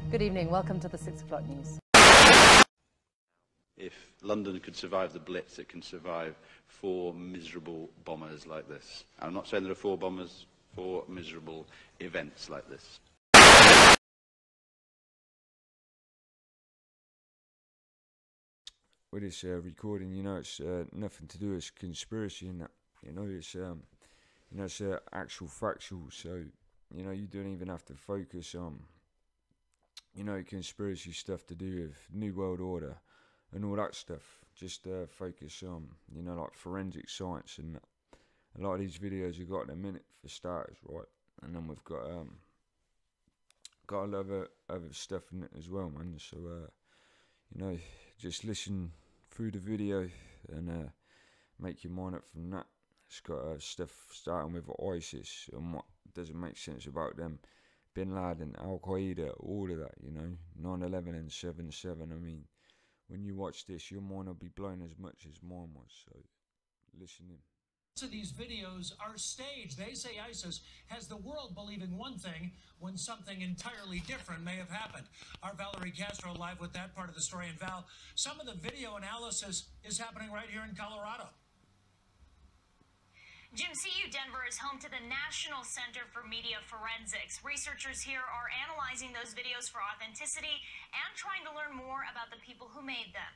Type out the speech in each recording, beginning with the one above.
Good evening. Welcome to the 6 o'clock news. If London could survive the Blitz, it can survive 4 miserable bombers like this. I'm not saying there are 4 bombers, 4 miserable events like this. With this recording, you know, it's nothing to do with conspiracy and that. You know, it's actual factual. So, you know, you don't even have to focus on, you know, conspiracy stuff to do with New World Order and all that stuff. Just focus on, you know, like forensic science and that. A lot of these videos you've got in a minute for starters, right? And then we've got a lot of other stuff in it as well, man. So, you know, just listen through the video and make your mind up from that. It's got stuff starting with ISIS and what doesn't make sense about them. Bin Laden, Al Qaeda, all of that, you know, 9/11 and 7/7. I mean, when you watch this, your mind will be blown as much as mine was. So, listen in. Of these videos are staged. They say ISIS has the world believing one thing when something entirely different may have happened. Our Valerie Castro live with that part of the story. And Val, some of the video analysis is happening right here in Colorado. Jim, CU Denver is home to the National Center for Media Forensics. Researchers here are analyzing those videos for authenticity and trying to learn more about the people who made them.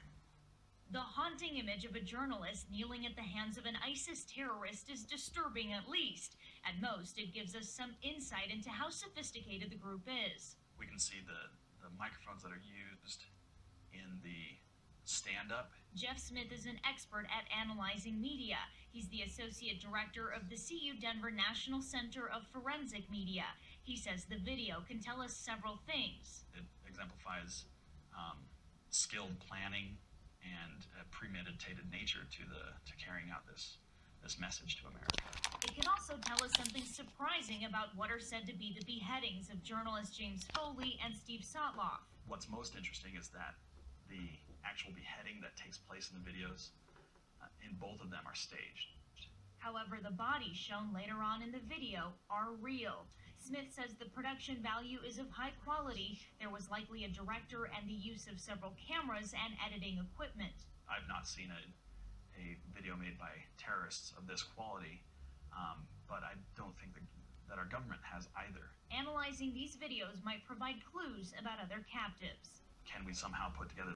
The haunting image of a journalist kneeling at the hands of an ISIS terrorist is disturbing at least. At most, it gives us some insight into how sophisticated the group is. We can see the microphones that are used in the stand-up. Jeff Smith is an expert at analyzing media. He's the associate director of the CU Denver National Center of Forensic Media. He says the video can tell us several things. It exemplifies skilled planning and a premeditated nature to carrying out this message to America. It can also tell us something surprising about what are said to be the beheadings of journalists James Foley and Steve Sotloff. What's most interesting is that the actual beheading that takes place in the videos, in both of them, are staged. However, the bodies shown later on in the video are real. Smith says the production value is of high quality. There was likely a director and the use of several cameras and editing equipment. I've not seen a video made by terrorists of this quality, but I don't think that our government has either. Analyzing these videos might provide clues about other captives. Can we somehow put together...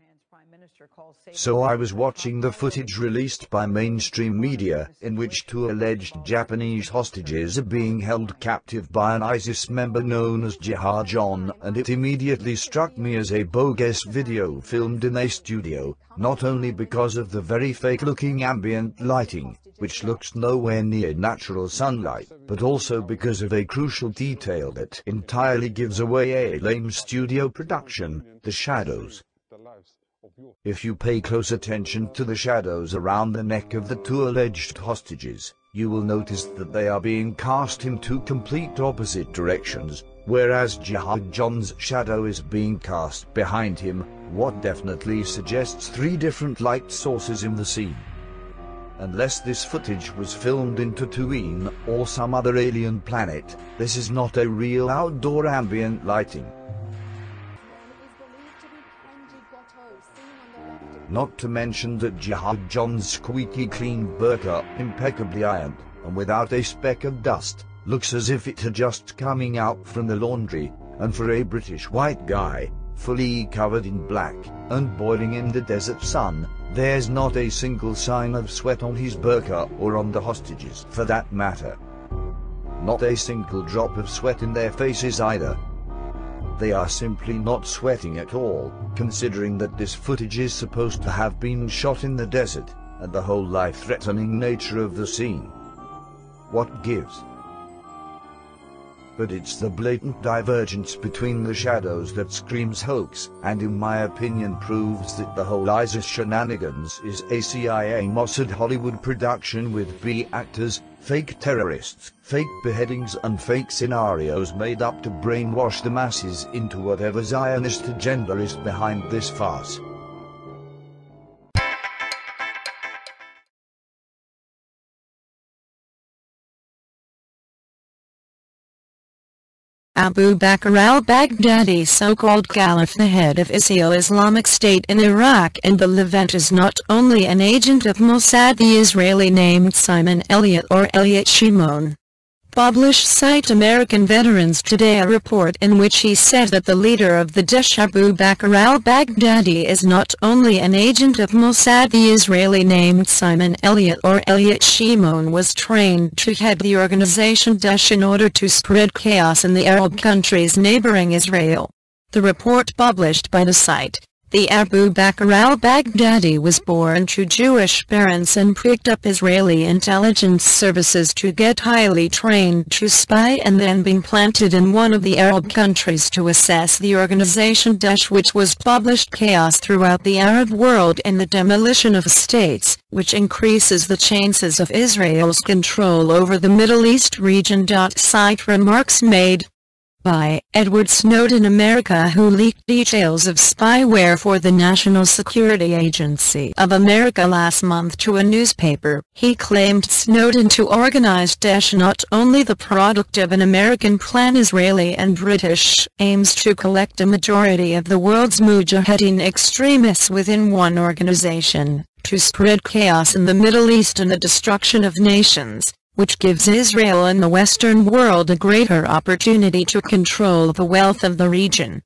So I was watching the footage released by mainstream media, in which 2 alleged Japanese hostages are being held captive by an ISIS member known as Jihad John, and it immediately struck me as a bogus video filmed in a studio, not only because of the very fake-looking ambient lighting, which looks nowhere near natural sunlight, but also because of a crucial detail that entirely gives away a lame studio production: the shadows. If you pay close attention to the shadows around the neck of the 2 alleged hostages, you will notice that they are being cast in 2 complete opposite directions, whereas Jihad John's shadow is being cast behind him, what definitely suggests 3 different light sources in the scene. Unless this footage was filmed in Tatooine or some other alien planet, this is not a real outdoor ambient lighting. Not to mention that Jihad John's squeaky clean burqa, impeccably ironed, and without a speck of dust, looks as if it had just coming out from the laundry, and for a British white guy, fully covered in black, and boiling in the desert sun, there's not a single sign of sweat on his burqa or on the hostages for that matter. Not a single drop of sweat in their faces either. They are simply not sweating at all, considering that this footage is supposed to have been shot in the desert, and the whole life-threatening nature of the scene. What gives? But it's the blatant divergence between the shadows that screams hoax, and in my opinion proves that the whole ISIS shenanigans is a CIA Mossad Hollywood production with B actors, fake terrorists, fake beheadings and fake scenarios made up to brainwash the masses into whatever Zionist agenda is behind this farce. Abu Bakr al-Baghdadi, so-called caliph, the head of Islamic State in Iraq and the Levant, is not only an agent of Mossad. The Israeli named Simon Elliott, or Elliot Shimon, published site American Veterans Today a report in which he said that the leader of the Daesh, Abu Bakr al-Baghdadi, is not only an agent of Mossad. The Israeli named Simon Elliott, or Elliot Shimon, was trained to head the organization Daesh in order to spread chaos in the Arab countries neighboring Israel. The report published by the site, the Abu Bakr al-Baghdadi, was born to Jewish parents and picked up Israeli intelligence services to get highly trained to spy, and then being planted in one of the Arab countries to assess the organization Daesh, which was published chaos throughout the Arab world and the demolition of states, which increases the chances of Israel's control over the Middle East region. Site remarks made by Edward Snowden, America, who leaked details of spyware for the National Security Agency of America last month to a newspaper. He claimed Snowden to organize Daesh, not only the product of an American plan. Israeli and British aims to collect a majority of the world's mujahideen extremists within one organization, to spread chaos in the Middle East and the destruction of nations, which gives Israel and the Western world a greater opportunity to control the wealth of the region.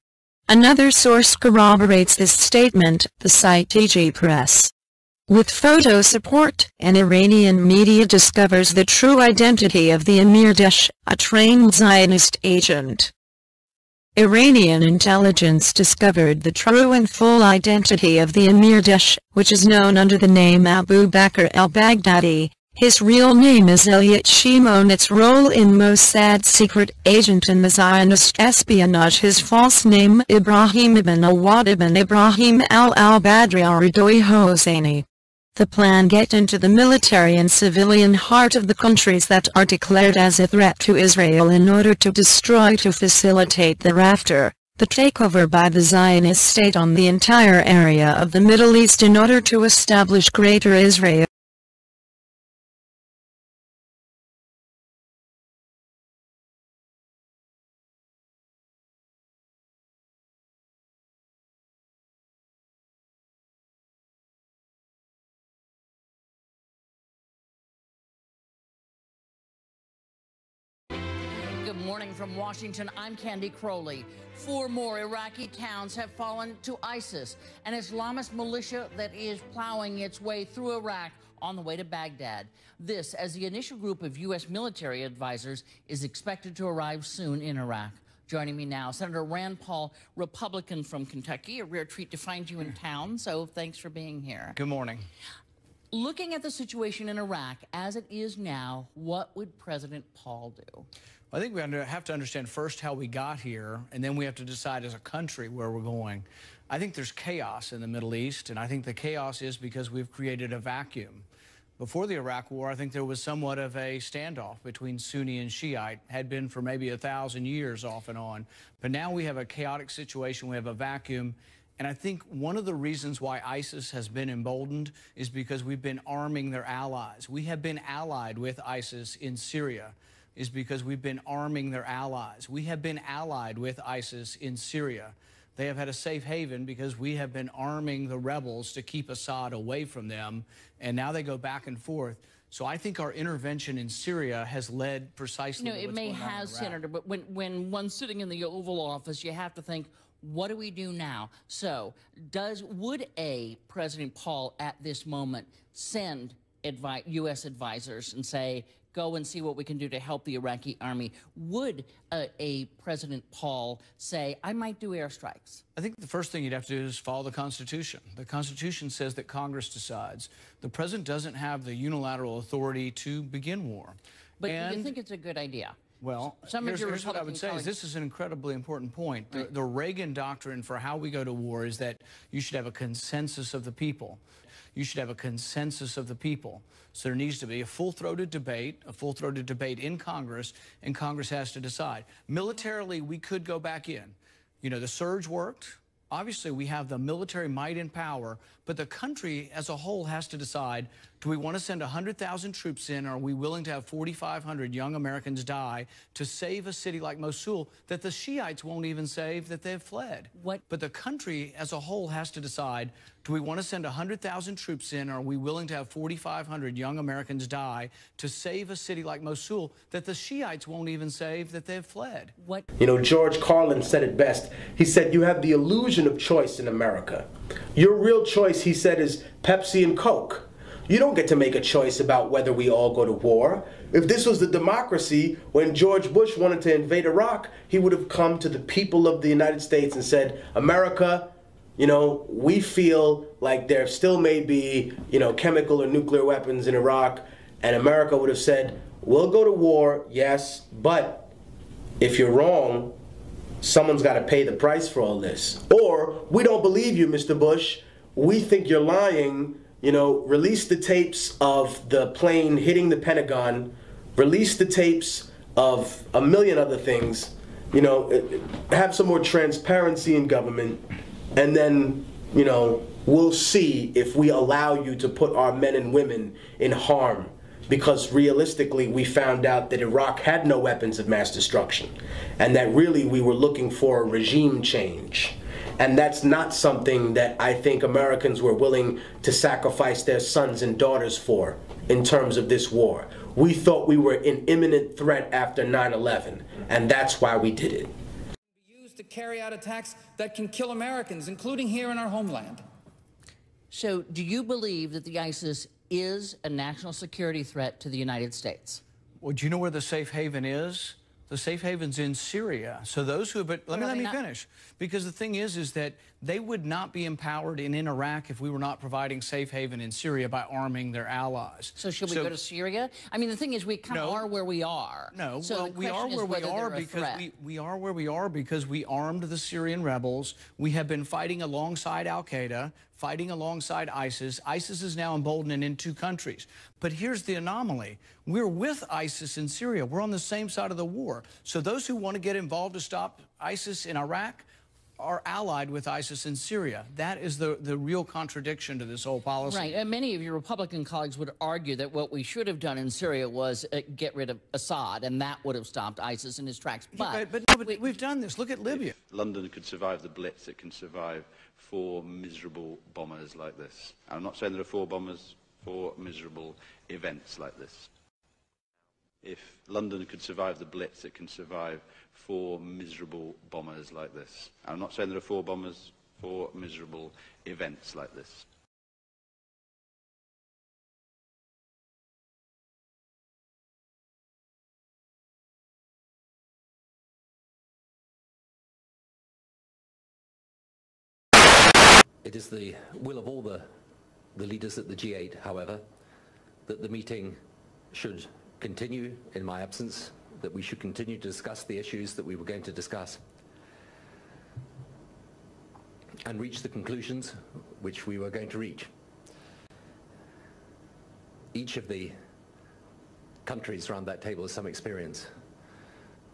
Another source corroborates this statement, the site EG Press. With photo support, an Iranian media discovers the true identity of the Emir Daesh, a trained Zionist agent. Iranian intelligence discovered the true and full identity of the Emir Daesh, which is known under the name Abu Bakr al-Baghdadi. His real name is Elliot Shimon. Its role in Mossad's secret agent in the Zionist espionage. His false name Ibrahim ibn Awad ibn Ibrahim al-Badri al-Ridoi Hosseini. The plan: get into the military and civilian heart of the countries that are declared as a threat to Israel in order to destroy, to facilitate thereafter the takeover by the Zionist state on the entire area of the Middle East in order to establish Greater Israel. Good morning from Washington. I'm Candy Crowley. 4 more Iraqi towns have fallen to ISIS, an Islamist militia that is plowing its way through Iraq on the way to Baghdad. This as the initial group of U.S. military advisors is expected to arrive soon in Iraq. Joining me now, Senator Rand Paul, Republican from Kentucky. A rare treat to find you in town, so thanks for being here. Good morning. Looking at the situation in Iraq as it is now, what would President Paul do? I think we have to understand first how we got here, and then we have to decide as a country where we're going. I think there's chaos in the Middle East, and I think the chaos is because we've created a vacuum. Before the Iraq War, I think there was somewhat of a standoff between Sunni and Shiite, had been for maybe 1,000 years off and on. But now we have a chaotic situation, we have a vacuum, and I think one of the reasons why ISIS has been emboldened is because we've been arming their allies. We have been allied with ISIS in Syria. Is because we've been arming their allies. We have been allied with ISIS in Syria. They have had a safe haven because we have been arming the rebels to keep Assad away from them, and now they go back and forth. So I think our intervention in Syria has led precisely to what's going on in Iraq. It may have, Senator, but when one's sitting in the Oval Office, you have to think, what do we do now? So would President Paul at this moment send U.S. advisors and say, go and see what we can do to help the Iraqi army? Would a President Paul say, I might do airstrikes? I think the first thing you'd have to do is follow the Constitution. The Constitution says that Congress decides. The President doesn't have the unilateral authority to begin war. But do you think it's a good idea? Well, here's what I would say is this is an incredibly important point. Right. The Reagan doctrine for how we go to war is that you should have a consensus of the people. You should have a consensus of the people. So there needs to be a full-throated debate in Congress, and Congress has to decide. Militarily, we could go back in. You know, the surge worked. Obviously, we have the military might and power, but the country as a whole has to decide, Do we want to send 100,000 troops in, or are we willing to have 4,500 young Americans die to save a city like Mosul that the Shiites won't even save, that they've fled? But the country as a whole has to decide, do we want to send 100,000 troops in, or are we willing to have 4,500 young Americans die to save a city like Mosul that the Shiites won't even save, that they've fled? You know, George Carlin said it best. He said, you have the illusion of choice in America. Your real choice, he said, is Pepsi and Coke. You don't get to make a choice about whether we all go to war. If this was the democracy, when George Bush wanted to invade Iraq, he would have come to the people of the United States and said, America, you know, we feel like there still may be, you know, chemical or nuclear weapons in Iraq, and America would have said, we'll go to war, yes, but if you're wrong, someone's got to pay the price for all this. Or, we don't believe you, Mr. Bush. We think you're lying. You know, release the tapes of the plane hitting the Pentagon. Release the tapes of a million other things. You know, have some more transparency in government. And then, you know, we'll see if we allow you to put our men and women in harm. Because realistically, we found out that Iraq had no weapons of mass destruction. And that really we were looking for a regime change. And that's not something that I think Americans were willing to sacrifice their sons and daughters for in terms of this war. We thought we were in imminent threat after 9/11, and that's why we did it. Used to carry out attacks that can kill Americans, including here in our homeland. So do you believe that the ISIS is a national security threat to the United States? Well, do you know where the safe haven is? The safe haven's in Syria. So those who have been, let me finish. Because the thing is that they would not be empowered in Iraq if we were not providing safe haven in Syria by arming their allies. So should we go to Syria? I mean, the thing is, we kind of are where we are. No, so well, we are where we are because we are where we are because we armed the Syrian rebels. We have been fighting alongside Al-Qaeda, fighting alongside ISIS. ISIS is now emboldened in 2 countries. But here's the anomaly. We're with ISIS in Syria. We're on the same side of the war. So those who want to get involved to stop ISIS in Iraq are allied with ISIS in Syria. That is the real contradiction to this whole policy. Right, and many of your Republican colleagues would argue that what we should have done in Syria was get rid of Assad, and that would have stopped ISIS in his tracks. But we've done this. Look at Libya. If London could survive the Blitz, it can survive 4 miserable bombers like this. I'm not saying there are 4 bombers, 4 miserable events like this. If London could survive the Blitz, it can survive 4 miserable bombers like this. I'm not saying there are 4 bombers, 4 miserable events like this. It is the will of all the leaders at the G8, however, that the meeting should continue in my absence, that we should continue to discuss the issues that we were going to discuss and reach the conclusions which we were going to reach. Each of the countries around that table has some experience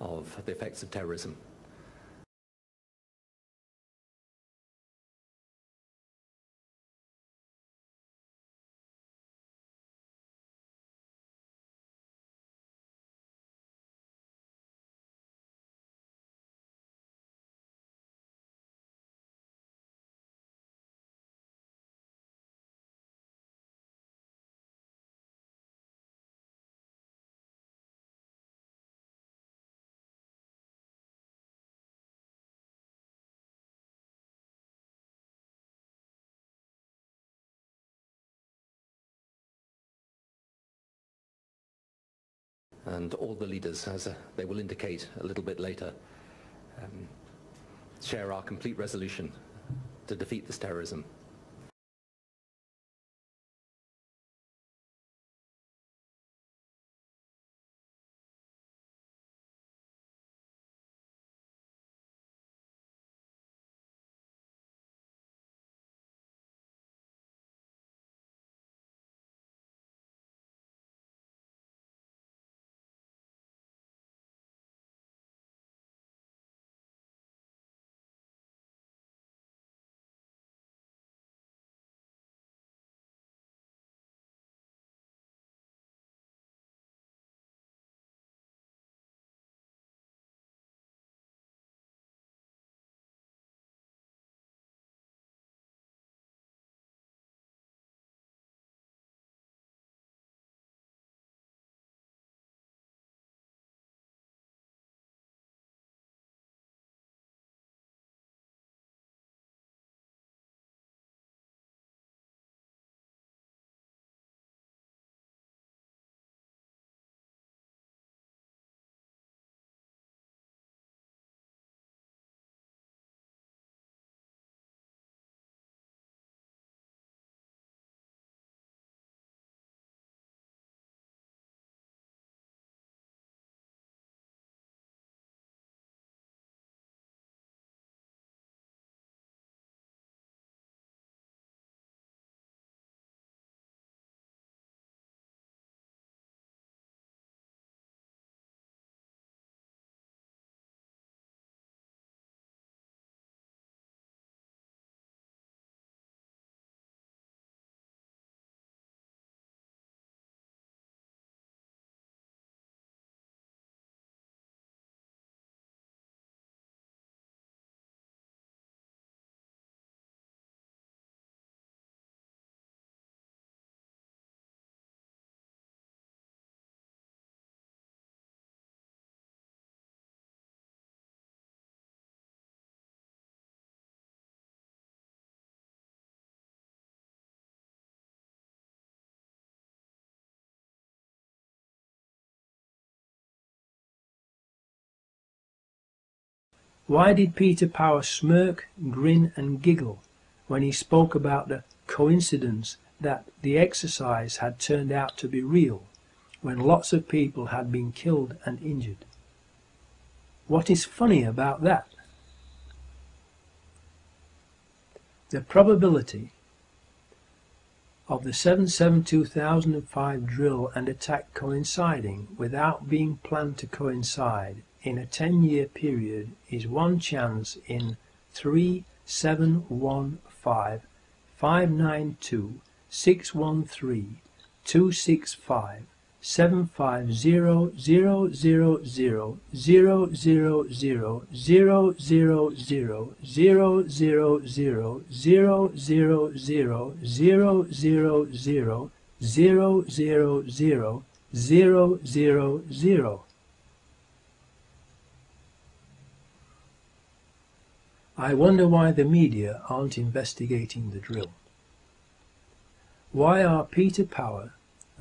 of the effects of terrorism. And all the leaders, as they will indicate a little bit later, share our complete resolution to defeat this terrorism. Why did Peter Power smirk, grin and giggle when he spoke about the coincidence that the exercise had turned out to be real, when lots of people had been killed and injured? What is funny about that? The probability of the 7/7/2005 drill and attack coinciding without being planned to coincide in a 10-year period is 1 chance in 37155992615750000000000000000. I wonder why the media aren't investigating the drill. Why are Peter Power,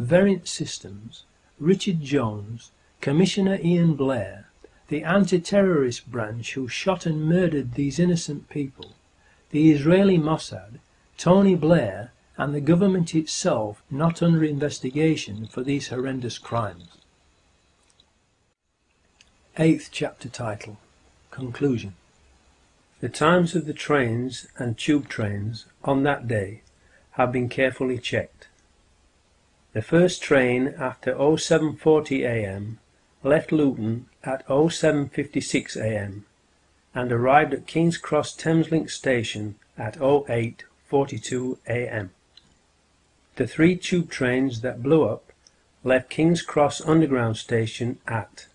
Verint Systems, Richard Jones, Commissioner Ian Blair, the anti-terrorist branch who shot and murdered these innocent people, the Israeli Mossad, Tony Blair and the government itself not under investigation for these horrendous crimes? 8th chapter title, Conclusion. The times of the trains and tube trains on that day have been carefully checked. The first train after 07:40 a.m. left Luton at 07:56 a.m. and arrived at King's Cross Thameslink station at 08:42 a.m. The 3 tube trains that blew up left King's Cross Underground station at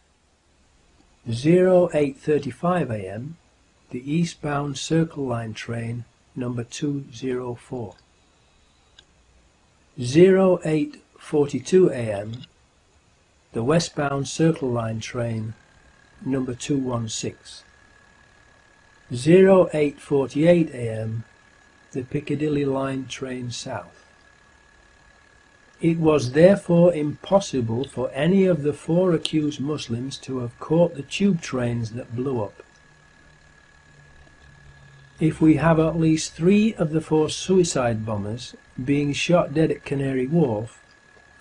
08:35 a.m. the eastbound Circle Line train number 204. 08:42 a.m. the westbound Circle Line train number 216. 08:48 a.m. the Piccadilly Line train south. It was therefore impossible for any of the 4 accused Muslims to have caught the tube trains that blew up. If we have at least 3 of the 4 suicide bombers being shot dead at Canary Wharf,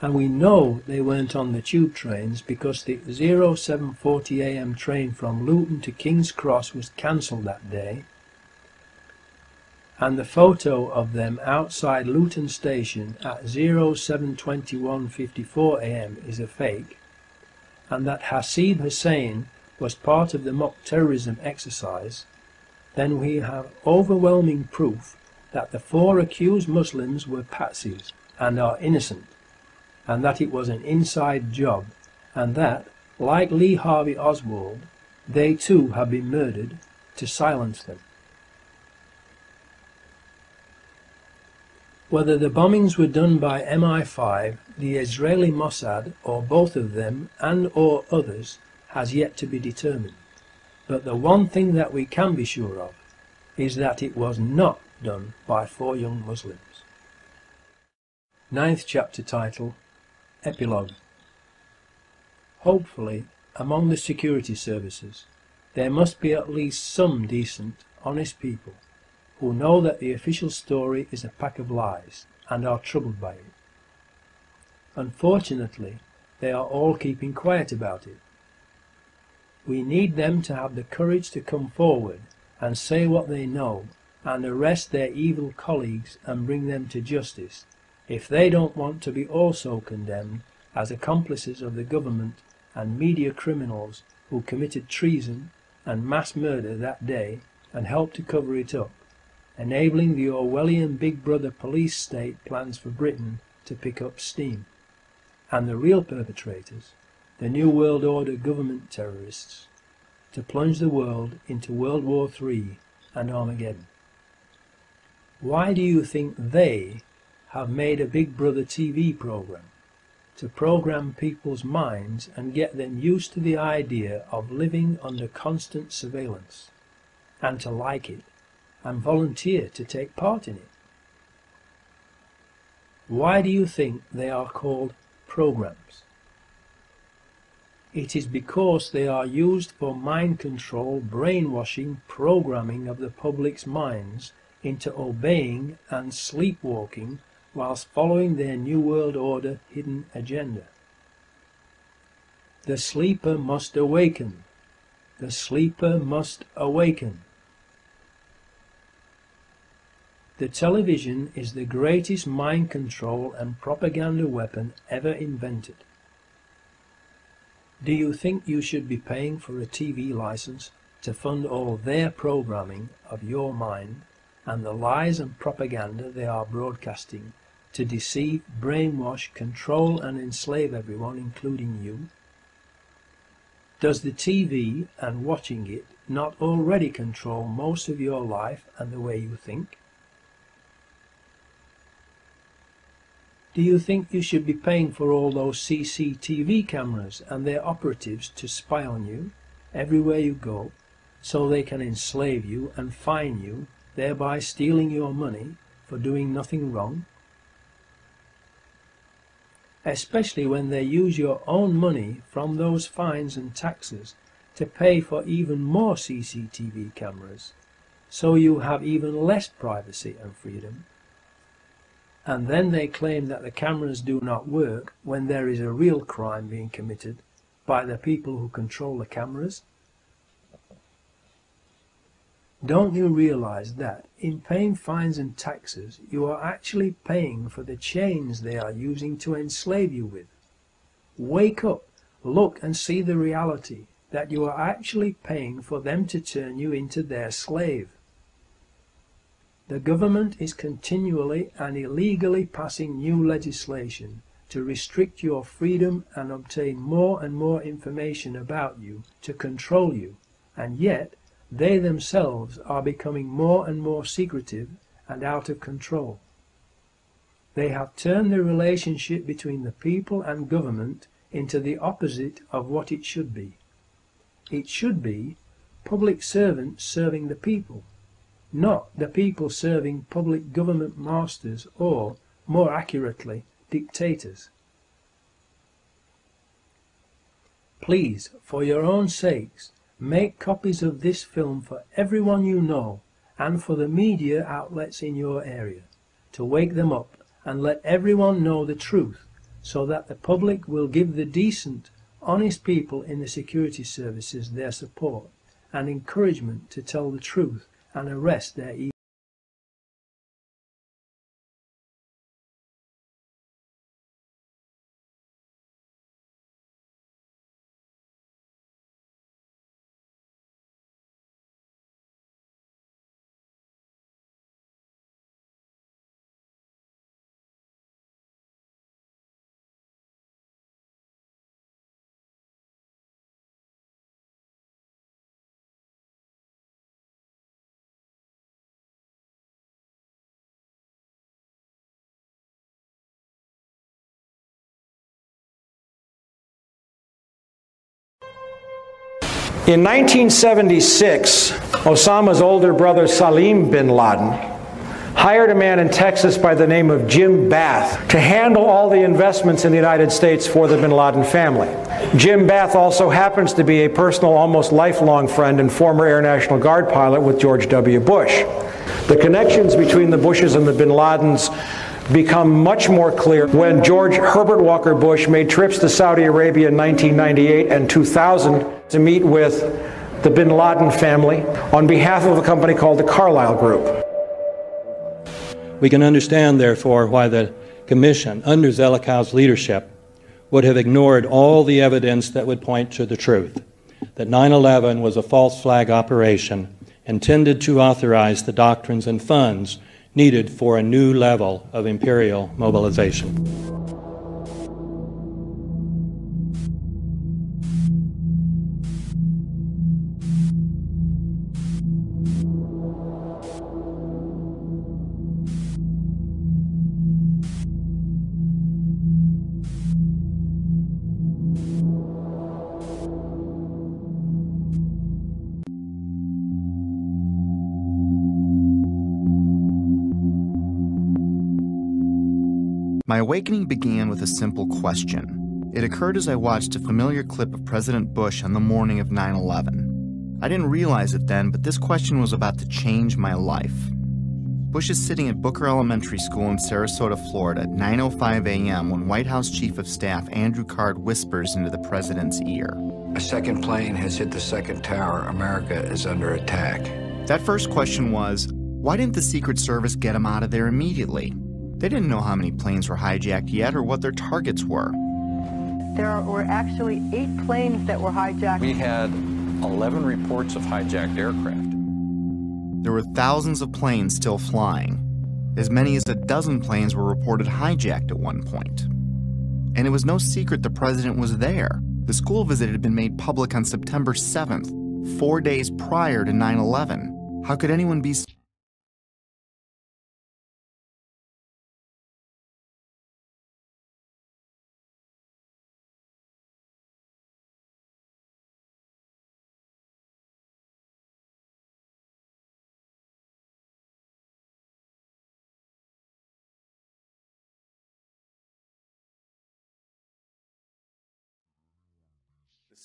and we know they weren't on the tube trains because the 07:40 a.m. train from Luton to King's Cross was cancelled that day, and the photo of them outside Luton station at 07:21:54 a.m. is a fake, and that Hasib Hussain was part of the mock terrorism exercise, then we have overwhelming proof that the 4 accused Muslims were patsies and are innocent, and that it was an inside job, and that, like Lee Harvey Oswald, they too have been murdered to silence them. Whether the bombings were done by MI5, the Israeli Mossad, or both of them and or others has yet to be determined. But the one thing that we can be sure of is that it was not done by 4 young Muslims. 9th chapter title, Epilogue. Hopefully, among the security services, there must be at least some decent, honest people who know that the official story is a pack of lies and are troubled by it. Unfortunately, they are all keeping quiet about it. We need them to have the courage to come forward and say what they know and arrest their evil colleagues and bring them to justice if they don't want to be also condemned as accomplices of the government and media criminals who committed treason and mass murder that day and helped to cover it up, enabling the Orwellian Big Brother police state plans for Britain to pick up steam, and the real perpetrators, the New World Order government terrorists, to plunge the world into World War III and Armageddon. Why do you think they have made a Big Brother TV program? To program people's minds and get them used to the idea of living under constant surveillance, and to like it, and volunteer to take part in it. Why do you think they are called programs? It is because they are used for mind control, brainwashing, programming of the public's minds into obeying and sleepwalking whilst following their New World Order hidden agenda. The sleeper must awaken. The sleeper must awaken. The television is the greatest mind control and propaganda weapon ever invented. Do you think you should be paying for a TV license to fund all their programming of your mind and the lies and propaganda they are broadcasting to deceive, brainwash, control and enslave everyone, including you? Does the TV and watching it not already control most of your life and the way you think? Do you think you should be paying for all those CCTV cameras and their operatives to spy on you everywhere you go so they can enslave you and fine you, thereby stealing your money for doing nothing wrong? Especially when they use your own money from those fines and taxes to pay for even more CCTV cameras, so you have even less privacy and freedom. And then they claim that the cameras do not work when there is a real crime being committed by the people who control the cameras. Don't you realize that in paying fines and taxes you are actually paying for the chains they are using to enslave you with? Wake up, look and see the reality that you are actually paying for them to turn you into their slave. The government is continually and illegally passing new legislation to restrict your freedom and obtain more and more information about you to control you, and yet they themselves are becoming more and more secretive and out of control. They have turned the relationship between the people and government into the opposite of what it should be. It should be public servants serving the people, not the people serving public government masters or, more accurately, dictators. Please, for your own sakes, make copies of this film for everyone you know and for the media outlets in your area, to wake them up and let everyone know the truth, so that the public will give the decent, honest people in the security services their support and encouragement to tell the truth and arrest their evil. In 1976, Osama's older brother Salim bin Laden hired a man in Texas by the name of Jim Bath to handle all the investments in the United States for the bin Laden family. Jim Bath also happens to be a personal, almost lifelong friend and former Air National Guard pilot with George W. Bush. The connections between the Bushes and the bin Ladens become much more clear when George Herbert Walker Bush made trips to Saudi Arabia in 1998 and 2000 to meet with the bin Laden family on behalf of a company called the Carlyle Group. We can understand, therefore, why the Commission, under Zelikow's leadership, would have ignored all the evidence that would point to the truth, that 9/11 was a false flag operation intended to authorize the doctrines and funds needed for a new level of imperial mobilization. My awakening began with a simple question. It occurred as I watched a familiar clip of President Bush on the morning of 9/11. I didn't realize it then, but this question was about to change my life. Bush is sitting at Booker Elementary School in Sarasota, Florida at 9:05 a.m. when White House Chief of Staff Andrew Card whispers into the president's ear. A second plane has hit the second tower. America is under attack. That first question was, why didn't the Secret Service get him out of there immediately? They didn't know how many planes were hijacked yet or what their targets were. There were actually 8 planes that were hijacked. We had 11 reports of hijacked aircraft. There were thousands of planes still flying. As many as a dozen planes were reported hijacked at one point. And it was no secret the president was there. The school visit had been made public on September 7th, 4 days prior to 9/11. How could anyone be...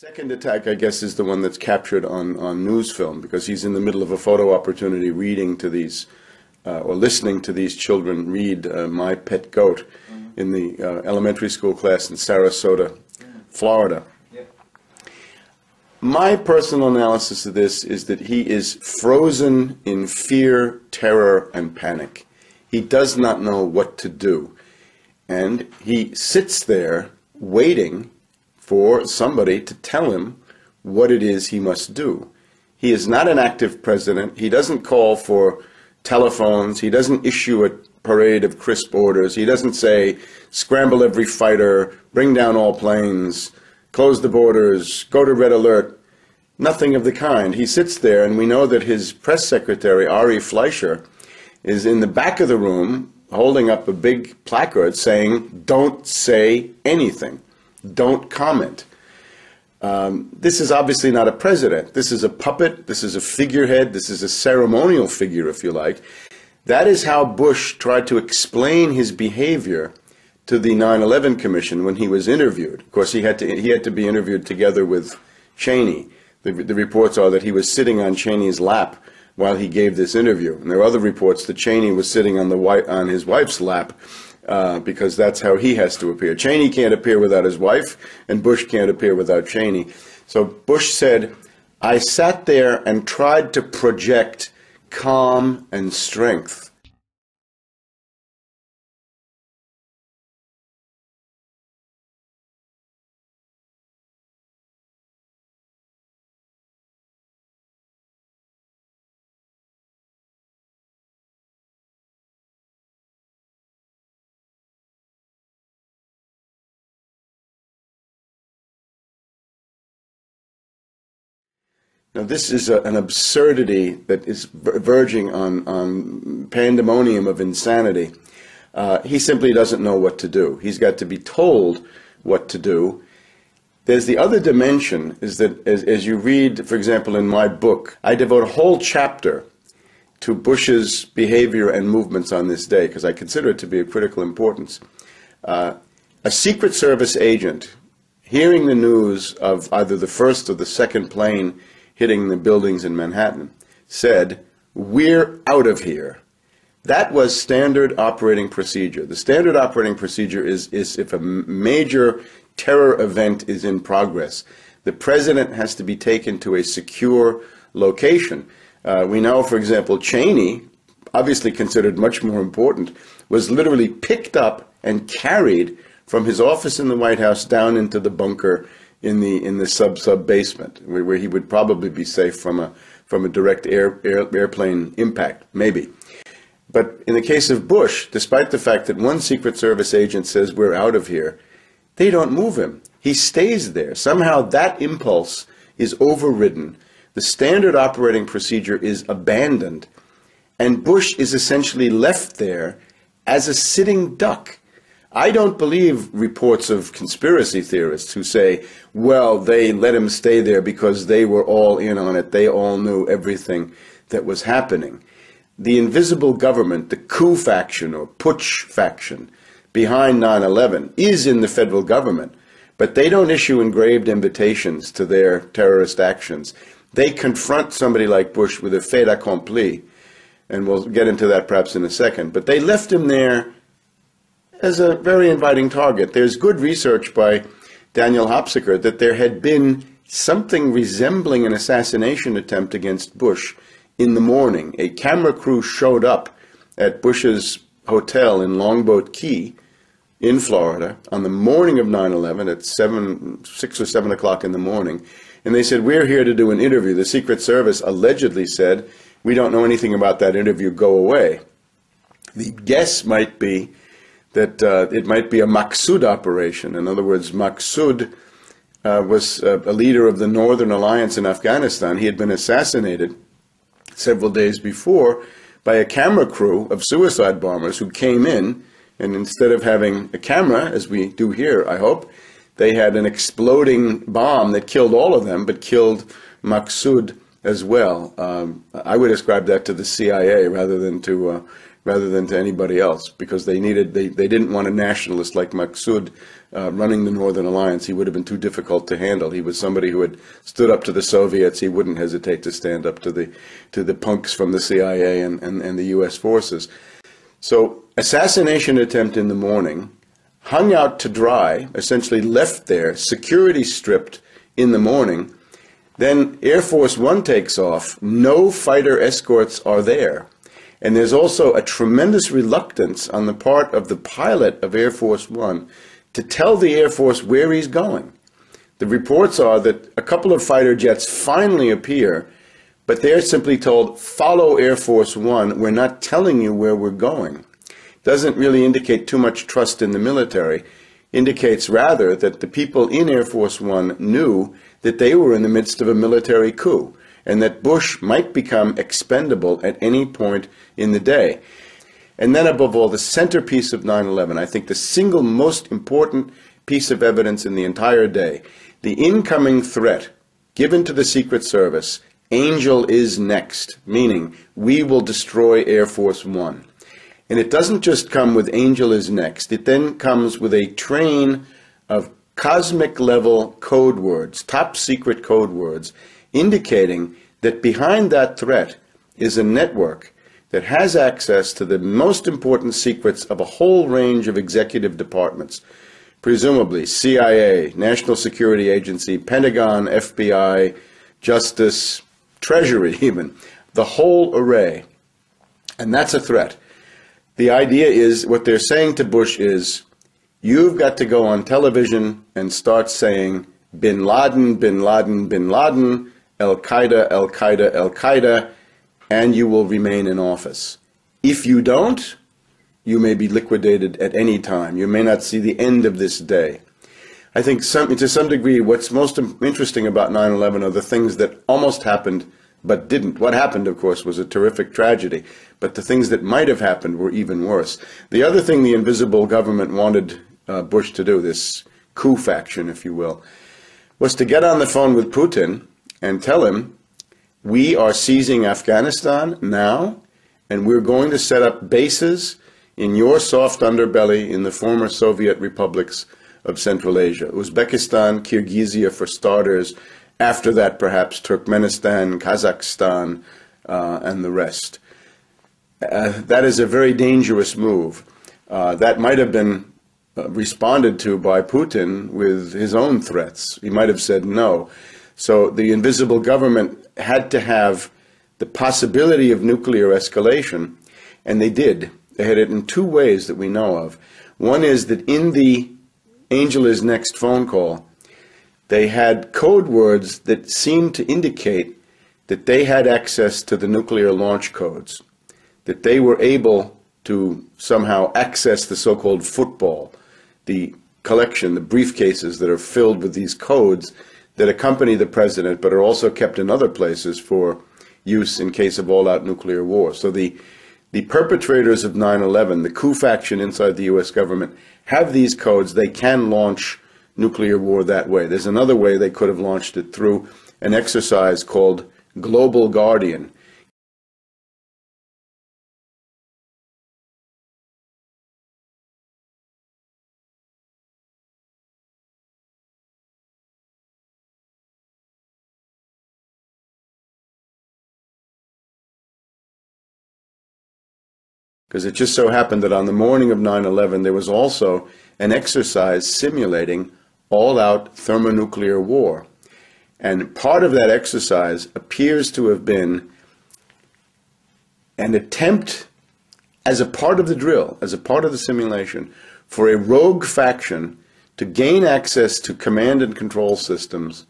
The second attack, I guess, is the one that's captured on news film, because he's in the middle of a photo opportunity reading to these, or listening to these children read My Pet Goat in the elementary school class in Sarasota, Florida. My personal analysis of this is that he is frozen in fear, terror, and panic. He does not know what to do. And he sits there waiting for somebody to tell him what it is he must do. He is not an active president. He doesn't call for telephones. He doesn't issue a parade of crisp orders. He doesn't say, scramble every fighter, bring down all planes, close the borders, go to red alert. Nothing of the kind. He sits there, and we know that his press secretary, Ari Fleischer, is in the back of the room holding up a big placard saying, don't say anything. Don't comment. This is obviously not a president. This is a puppet. This is a figurehead. This is a ceremonial figure, if you like. That is how Bush tried to explain his behavior to the 9/11 Commission when he was interviewed. Of course, he had to be interviewed together with Cheney. The reports are that he was sitting on Cheney's lap while he gave this interview. And there are other reports that Cheney was sitting on his wife's lap, because that's how he has to appear. Cheney can't appear without his wife, and Bush can't appear without Cheney. So Bush said, I sat there and tried to project calm and strength. Now, this is an absurdity that is verging on pandemonium of insanity. He simply doesn't know what to do. He's got to be told what to do. There's the other dimension, is that as you read, for example, in my book, I devote a whole chapter to Bush's behavior and movements on this day, because I consider it to be of critical importance. A Secret Service agent, hearing the news of either the first or the second plane hitting the buildings in Manhattan, said, we're out of here. That was standard operating procedure. The standard operating procedure is if a major terror event is in progress, the president has to be taken to a secure location. We know, for example, Cheney, obviously considered much more important, was literally picked up and carried from his office in the White House down into the bunker in the sub basement, where he would probably be safe from a direct airplane impact, maybe. But in the case of Bush, despite the fact that one Secret Service agent says we're out of here, they don't move him. He stays there. Somehow that impulse is overridden. The standard operating procedure is abandoned, and Bush is essentially left there as a sitting duck. I don't believe reports of conspiracy theorists who say, well, they let him stay there because they were all in on it. They all knew everything that was happening. The invisible government, the coup faction or putsch faction behind 9/11 is in the federal government, but they don't issue engraved invitations to their terrorist actions. They confront somebody like Bush with a fait accompli, and we'll get into that perhaps in a second. But they left him there as a very inviting target. There's good research by Daniel Hopsiker that there had been something resembling an assassination attempt against Bush in the morning. A camera crew showed up at Bush's hotel in Longboat Key in Florida on the morning of 9/11 at 6 or 7 o'clock in the morning, and they said, "We're here to do an interview." The Secret Service allegedly said, "We don't know anything about that interview, go away." The guess might be that it might be a Maqsood operation. In other words, Maqsood was a leader of the Northern Alliance in Afghanistan. He had been assassinated several days before by a camera crew of suicide bombers who came in, and instead of having a camera, as we do here, I hope, they had an exploding bomb that killed all of them, but killed Maqsood as well. I would ascribe that to the CIA rather than to anybody else, because they didn't want a nationalist like Maqsood running the Northern Alliance. He would have been too difficult to handle. He was somebody who had stood up to the Soviets. He wouldn't hesitate to stand up to the punks from the CIA and the U.S. forces. So assassination attempt in the morning, hung out to dry, essentially left there, security stripped in the morning. Then Air Force One takes off. No fighter escorts are there. And there's also a tremendous reluctance on the part of the pilot of Air Force One to tell the Air Force where he's going. The reports are that a couple of fighter jets finally appear, but they're simply told, "Follow Air Force One, we're not telling you where we're going." Doesn't really indicate too much trust in the military. Indicates rather that the people in Air Force One knew that they were in the midst of a military coup, and that Bush might become expendable at any point in the day. And then above all, the centerpiece of 9/11, I think the single most important piece of evidence in the entire day, the incoming threat given to the Secret Service, Angel is next, meaning we will destroy Air Force One. And it doesn't just come with Angel is next, it then comes with a train of cosmic level code words, top secret code words, indicating that behind that threat is a network that has access to the most important secrets of a whole range of executive departments, presumably CIA, National Security Agency, Pentagon, FBI, Justice, Treasury even, the whole array. And that's a threat. The idea is, what they're saying to Bush is, you've got to go on television and start saying, Bin Laden, Bin Laden, Bin Laden, Al-Qaeda, Al-Qaeda, Al-Qaeda, and you will remain in office. If you don't, you may be liquidated at any time. You may not see the end of this day. I think to some degree, what's most interesting about 9/11 are the things that almost happened but didn't. What happened, of course, was a terrific tragedy, but the things that might have happened were even worse. The other thing the invisible government wanted Bush to do, this coup faction, if you will, was to get on the phone with Putin and tell him, we are seizing Afghanistan now, and we're going to set up bases in your soft underbelly in the former Soviet republics of Central Asia, Uzbekistan, Kyrgyzia for starters, after that perhaps Turkmenistan, Kazakhstan, and the rest. That is a very dangerous move. That might have been responded to by Putin with his own threats. He might have said no. So the invisible government had to have the possibility of nuclear escalation, and they did. They had it in two ways that we know of. One is that in the Angel is Next phone call, they had code words that seemed to indicate that they had access to the nuclear launch codes, that they were able to somehow access the so-called football, the collection, the briefcases that are filled with these codes that accompany the president but are also kept in other places for use in case of all-out nuclear war. So the perpetrators of 9/11, the coup faction inside the U.S. government, have these codes. They can launch nuclear war that way. There's another way they could have launched it through an exercise called Global Guardian. because it just so happened that on the morning of 9/11 there was also an exercise simulating all-out thermonuclear war. And part of that exercise appears to have been an attempt, as a part of the drill, as a part of the simulation, for a rogue faction to gain access to command and control systems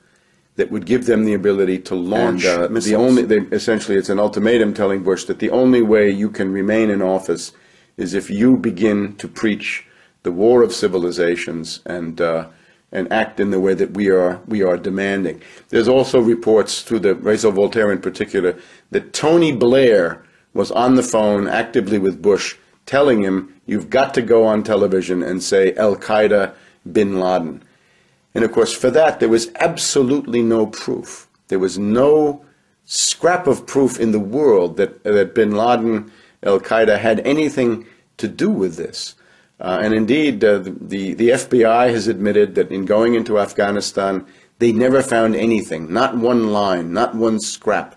that would give them the ability to launch missiles. Essentially, it's an ultimatum telling Bush that the only way you can remain in office is if you begin to preach the war of civilizations and act in the way that we are demanding. There's also reports, through the Réseau Voltaire in particular, that Tony Blair was on the phone actively with Bush, telling him, you've got to go on television and say Al-Qaeda, bin Laden. And of course, for that, there was absolutely no proof. There was no scrap of proof in the world that bin Laden, Al-Qaeda, had anything to do with this. And indeed, the FBI has admitted that in going into Afghanistan, they never found anything, not one line, not one scrap.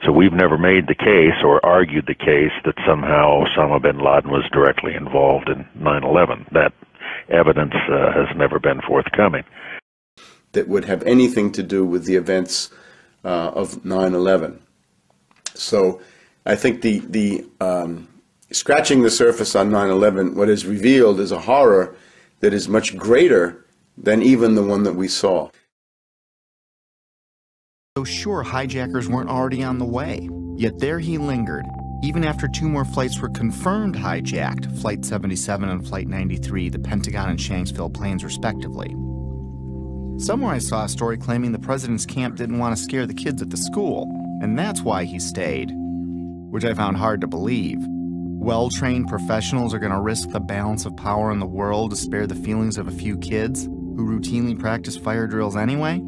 So we've never made the case or argued the case that somehow Osama bin Laden was directly involved in 9/11. That evidence has never been forthcoming. That would have anything to do with the events of 9/11. So I think the scratching the surface on 9/11, what is revealed is a horror that is much greater than even the one that we saw. So sure, hijackers weren't already on the way, yet there he lingered, even after 2 more flights were confirmed hijacked, Flight 77 and Flight 93, the Pentagon and Shanksville planes respectively. Somewhere I saw a story claiming the president's camp didn't want to scare the kids at the school, and that's why he stayed, which I found hard to believe. Well-trained professionals are going to risk the balance of power in the world to spare the feelings of a few kids who routinely practice fire drills anyway?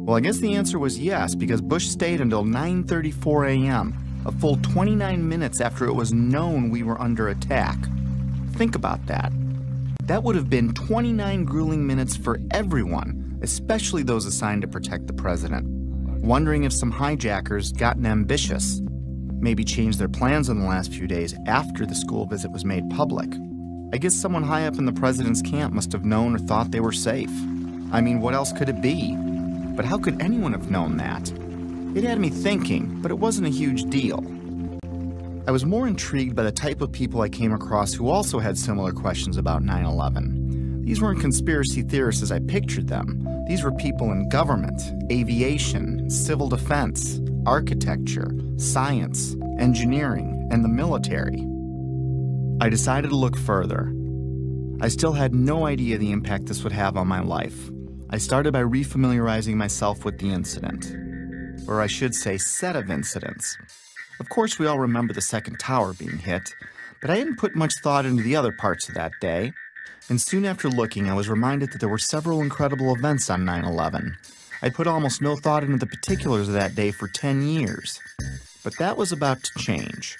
Well, I guess the answer was yes, because Bush stayed until 9:34 a.m., a full 29 minutes after it was known we were under attack. Think about that. That would have been 29 grueling minutes for everyone, especially those assigned to protect the president, wondering if some hijackers gotten ambitious, maybe changed their plans in the last few days after the school visit was made public. I guess someone high up in the president's camp must have known or thought they were safe. I mean, what else could it be? But how could anyone have known that? It had me thinking, but it wasn't a huge deal. I was more intrigued by the type of people I came across who also had similar questions about 9/11. These weren't conspiracy theorists as I pictured them. These were people in government, aviation, civil defense, architecture, science, engineering, and the military. I decided to look further. I still had no idea the impact this would have on my life. I started by refamiliarizing myself with the incident, or I should say set of incidents. Of course, we all remember the second tower being hit, but I didn't put much thought into the other parts of that day. And soon after looking, I was reminded that there were several incredible events on 9/11. I'd put almost no thought into the particulars of that day for 10 years. But that was about to change.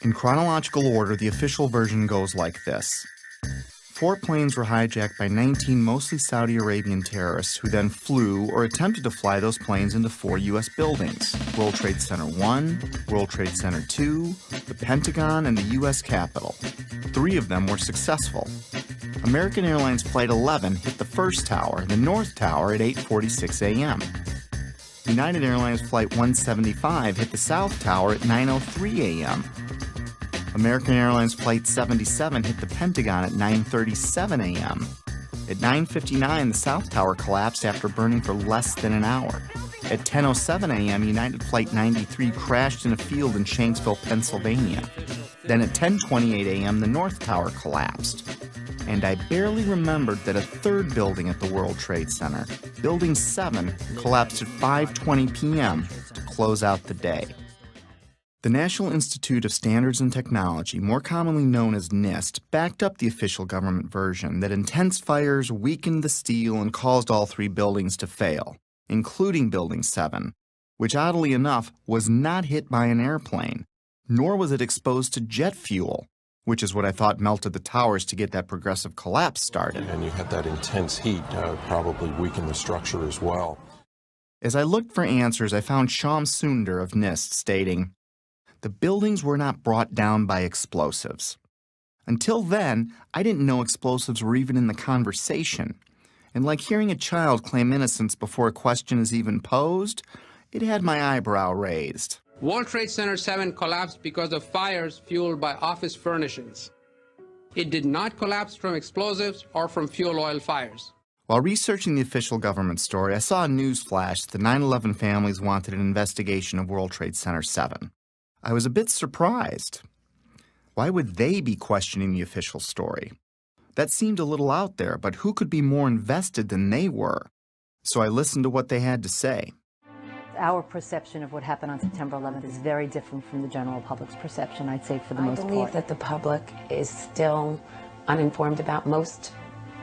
In chronological order, the official version goes like this. 4 planes were hijacked by 19 mostly Saudi Arabian terrorists who then flew or attempted to fly those planes into 4 U.S. buildings: World Trade Center 1, World Trade Center 2, the Pentagon, and the U.S. Capitol. 3 of them were successful. American Airlines Flight 11 hit the first tower, the North Tower, at 8:46 a.m. United Airlines Flight 175 hit the South Tower at 9:03 a.m. American Airlines Flight 77 hit the Pentagon at 9:37 a.m. At 9:59, the South Tower collapsed after burning for less than an hour. At 10:07 a.m., United Flight 93 crashed in a field in Shanksville, Pennsylvania. Then at 10:28 a.m., the North Tower collapsed. And I barely remembered that a third building at the World Trade Center, Building 7, collapsed at 5:20 p.m. to close out the day. The National Institute of Standards and Technology, more commonly known as NIST, backed up the official government version that intense fires weakened the steel and caused all 3 buildings to fail, including Building 7, which oddly enough was not hit by an airplane, nor was it exposed to jet fuel, which is what I thought melted the towers to get that progressive collapse started. And you had that intense heat probably weakened the structure as well. As I looked for answers, I found Shyam Sunder of NIST stating, The buildings were not brought down by explosives. Until then, I didn't know explosives were even in the conversation. And like hearing a child claim innocence before a question is even posed, it had my eyebrow raised. World Trade Center 7 collapsed because of fires fueled by office furnishings. It did not collapse from explosives or from fuel oil fires. While researching the official government story, I saw a news flash that the 9/11 families wanted an investigation of World Trade Center 7. I was a bit surprised. Why would they be questioning the official story? That seemed a little out there, but who could be more invested than they were? So I listened to what they had to say. Our perception of what happened on September 11th is very different from the general public's perception, I'd say, for the most part. I believe that the public is still uninformed about most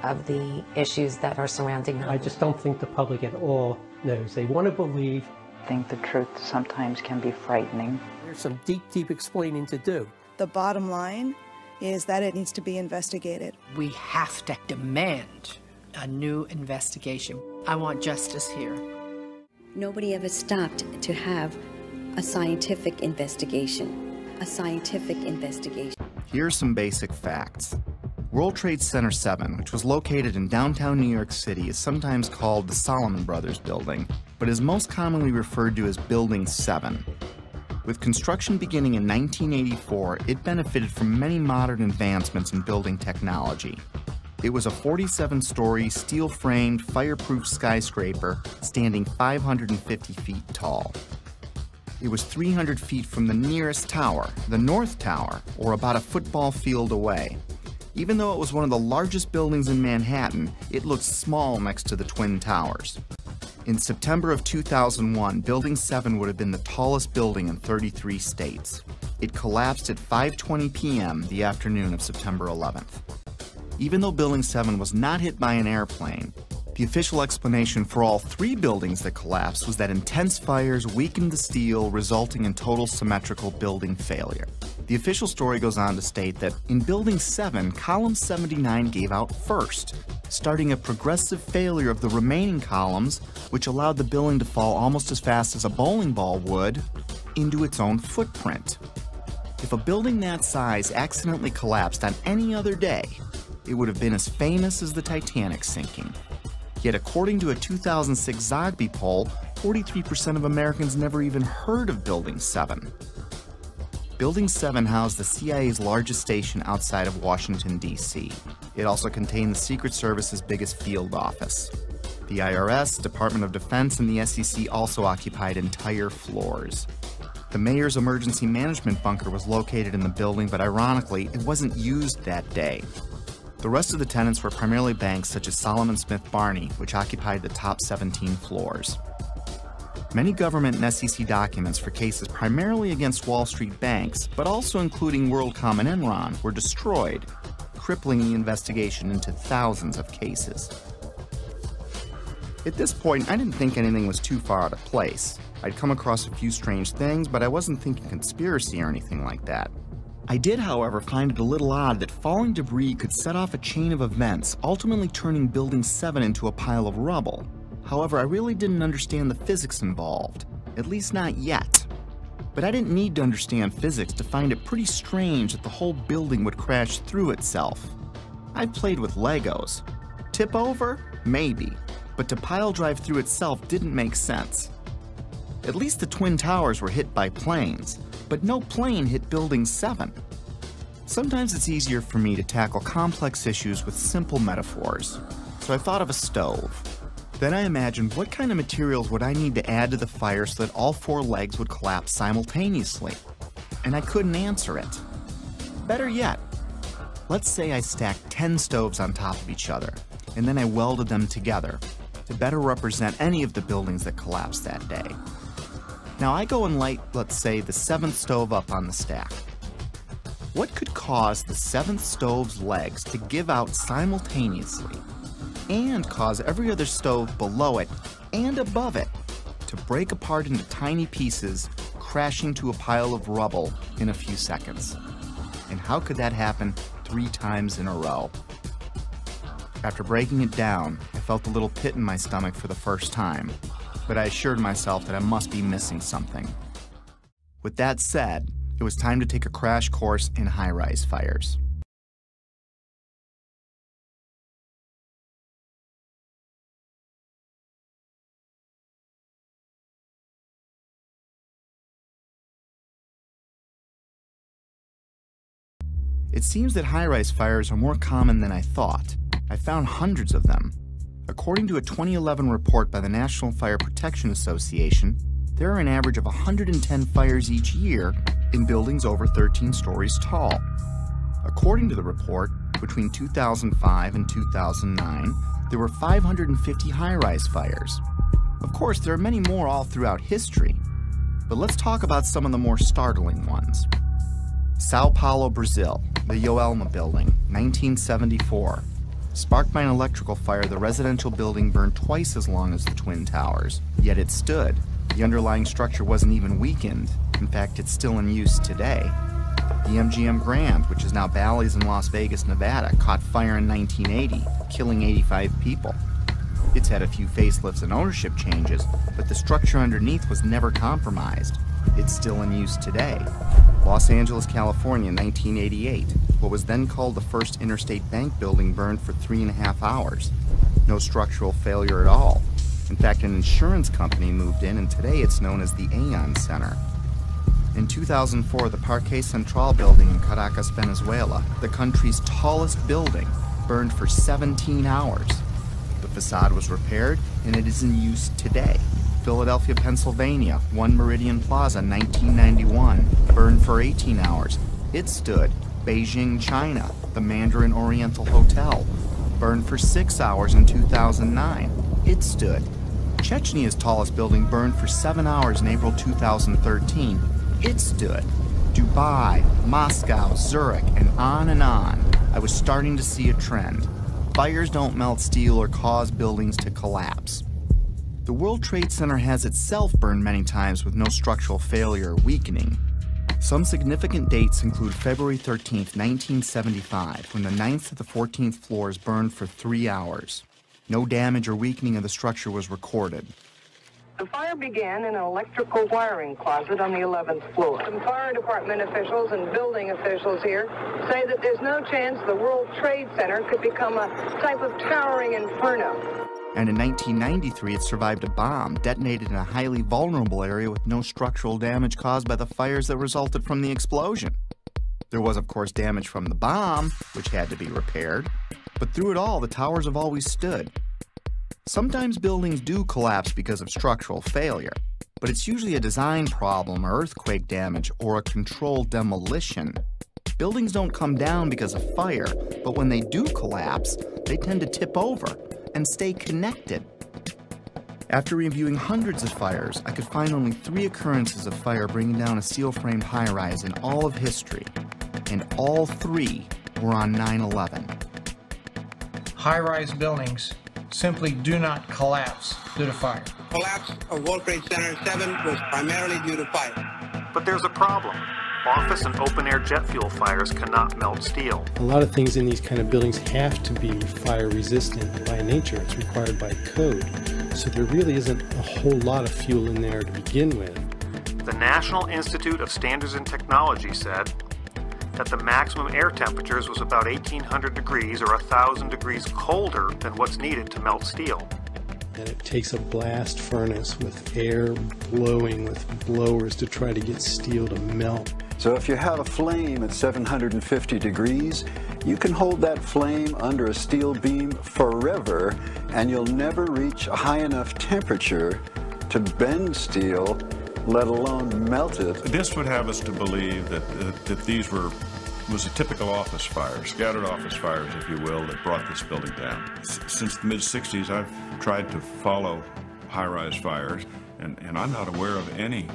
of the issues that are surrounding them. I just don't think the public at all knows. They want to believe. I think the truth sometimes can be frightening. There's some deep explaining to do. The bottom line is that it needs to be investigated. We have to demand a new investigation. I want justice here. Nobody ever stopped to have a scientific investigation. A scientific investigation. Here are some basic facts. World Trade Center 7, which was located in downtown New York City, is sometimes called the Salomon Brothers Building, but is most commonly referred to as Building 7. With construction beginning in 1984, it benefited from many modern advancements in building technology. It was a 47-story, steel-framed, fireproof skyscraper standing 550 feet tall. It was 300 feet from the nearest tower, the North Tower, or about a football field away. Even though it was one of the largest buildings in Manhattan, it looked small next to the Twin Towers. In September of 2001, Building 7 would have been the tallest building in 33 states. It collapsed at 5:20 p.m. the afternoon of September 11th. Even though Building 7 was not hit by an airplane, the official explanation for all three buildings that collapsed was that intense fires weakened the steel, resulting in total symmetrical building failure. The official story goes on to state that in Building 7, column 79 gave out first, starting a progressive failure of the remaining columns, which allowed the building to fall almost as fast as a bowling ball would into its own footprint. If a building that size accidentally collapsed on any other day, it would have been as famous as the Titanic sinking. Yet according to a 2006 Zogby poll, 43% of Americans never even heard of Building 7. Building 7 housed the CIA's largest station outside of Washington, D.C. It also contained the Secret Service's biggest field office. The IRS, Department of Defense, and the SEC also occupied entire floors. The mayor's emergency management bunker was located in the building, but ironically, it wasn't used that day. The rest of the tenants were primarily banks such as Solomon Smith Barney, which occupied the top 17 floors. Many government and SEC documents for cases primarily against Wall Street banks, but also including WorldCom and Enron, were destroyed, crippling the investigation into thousands of cases. At this point, I didn't think anything was too far out of place. I'd come across a few strange things, but I wasn't thinking conspiracy or anything like that. I did, however, find it a little odd that falling debris could set off a chain of events, ultimately turning Building 7 into a pile of rubble. However, I really didn't understand the physics involved, at least not yet. But I didn't need to understand physics to find it pretty strange that the whole building would crash through itself. I've played with Legos. Tip over? Maybe. But to pile drive through itself didn't make sense. At least the Twin Towers were hit by planes, but no plane hit Building 7. Sometimes it's easier for me to tackle complex issues with simple metaphors, so I thought of a stove. Then I imagined what kind of materials would I need to add to the fire so that all four legs would collapse simultaneously, and I couldn't answer it. Better yet, let's say I stacked 10 stoves on top of each other, and then I welded them together to better represent any of the buildings that collapsed that day. Now I go and light, let's say, the 7th stove up on the stack. What could cause the 7th stove's legs to give out simultaneously and cause every other stove below it and above it to break apart into tiny pieces, crashing to a pile of rubble in a few seconds? And how could that happen 3 times in a row? After breaking it down, I felt a little pit in my stomach for the first time, but I assured myself that I must be missing something. With that said, It was time to take a crash course in high-rise fires. It seems that high-rise fires are more common than I thought. I found hundreds of them. According to a 2011 report by the National Fire Protection Association, there are an average of 110 fires each year in buildings over 13 stories tall. According to the report, between 2005 and 2009, there were 550 high-rise fires. Of course, there are many more all throughout history, but let's talk about some of the more startling ones. Sao Paulo, Brazil, the Joelma building, 1974. Sparked by an electrical fire, the residential building burned twice as long as the Twin Towers, yet it stood. The underlying structure wasn't even weakened. In fact, it's still in use today. The MGM Grand, which is now Bally's in Las Vegas, Nevada, caught fire in 1980, killing 85 people. It's had a few facelifts and ownership changes, but the structure underneath was never compromised. It's still in use today. Los Angeles, California, 1988. What was then called the First Interstate Bank building burned for 3.5 hours. No structural failure at all. In fact, an insurance company moved in, and today it's known as the Aon Center. In 2004, the Parque Central building in Caracas, Venezuela, the country's tallest building, burned for 17 hours. The facade was repaired, and it is in use today. Philadelphia, Pennsylvania, One Meridian Plaza, 1991, burned for 18 hours. It stood. Beijing, China, the Mandarin Oriental Hotel, burned for 6 hours in 2009. It stood. Chechnya's tallest building burned for 7 hours in April 2013. It stood. Dubai, Moscow, Zurich, and on and on. I was starting to see a trend. Fires don't melt steel or cause buildings to collapse. The World Trade Center has itself burned many times with no structural failure or weakening. Some significant dates include February 13, 1975, when the 9th to the 14th floors burned for 3 hours. No damage or weakening of the structure was recorded. The fire began in an electrical wiring closet on the 11th floor. Some fire department officials and building officials here say that there's no chance the World Trade Center could become a type of towering inferno. And in 1993, it survived a bomb detonated in a highly vulnerable area with no structural damage caused by the fires that resulted from the explosion. There was, of course, damage from the bomb, which had to be repaired, but through it all, the towers have always stood. Sometimes buildings do collapse because of structural failure, but it's usually a design problem or earthquake damage or a controlled demolition. Buildings don't come down because of fire, but when they do collapse, they tend to tip over and stay connected. After reviewing hundreds of fires, I could find only 3 occurrences of fire bringing down a steel-framed high-rise in all of history, and all 3 were on 9/11. High-rise buildings simply do not collapse due to fire. Collapse of World Trade Center 7 was primarily due to fire. But there's a problem. Office and open-air jet fuel fires cannot melt steel. A lot of things in these kind of buildings have to be fire resistant by nature. It's required by code. So there really isn't a whole lot of fuel in there to begin with. The National Institute of Standards and Technology said that the maximum air temperatures was about 1,800 degrees or 1,000 degrees colder than what's needed to melt steel. And it takes a blast furnace with air blowing with blowers to try to get steel to melt. So if you have a flame at 750 degrees, you can hold that flame under a steel beam forever, and you'll never reach a high enough temperature to bend steel, let alone melt it. This would have us to believe that these was a typical office fire, scattered office fires, if you will, that brought this building down. Since the mid-60s, I've tried to follow high-rise fires, and I'm not aware of any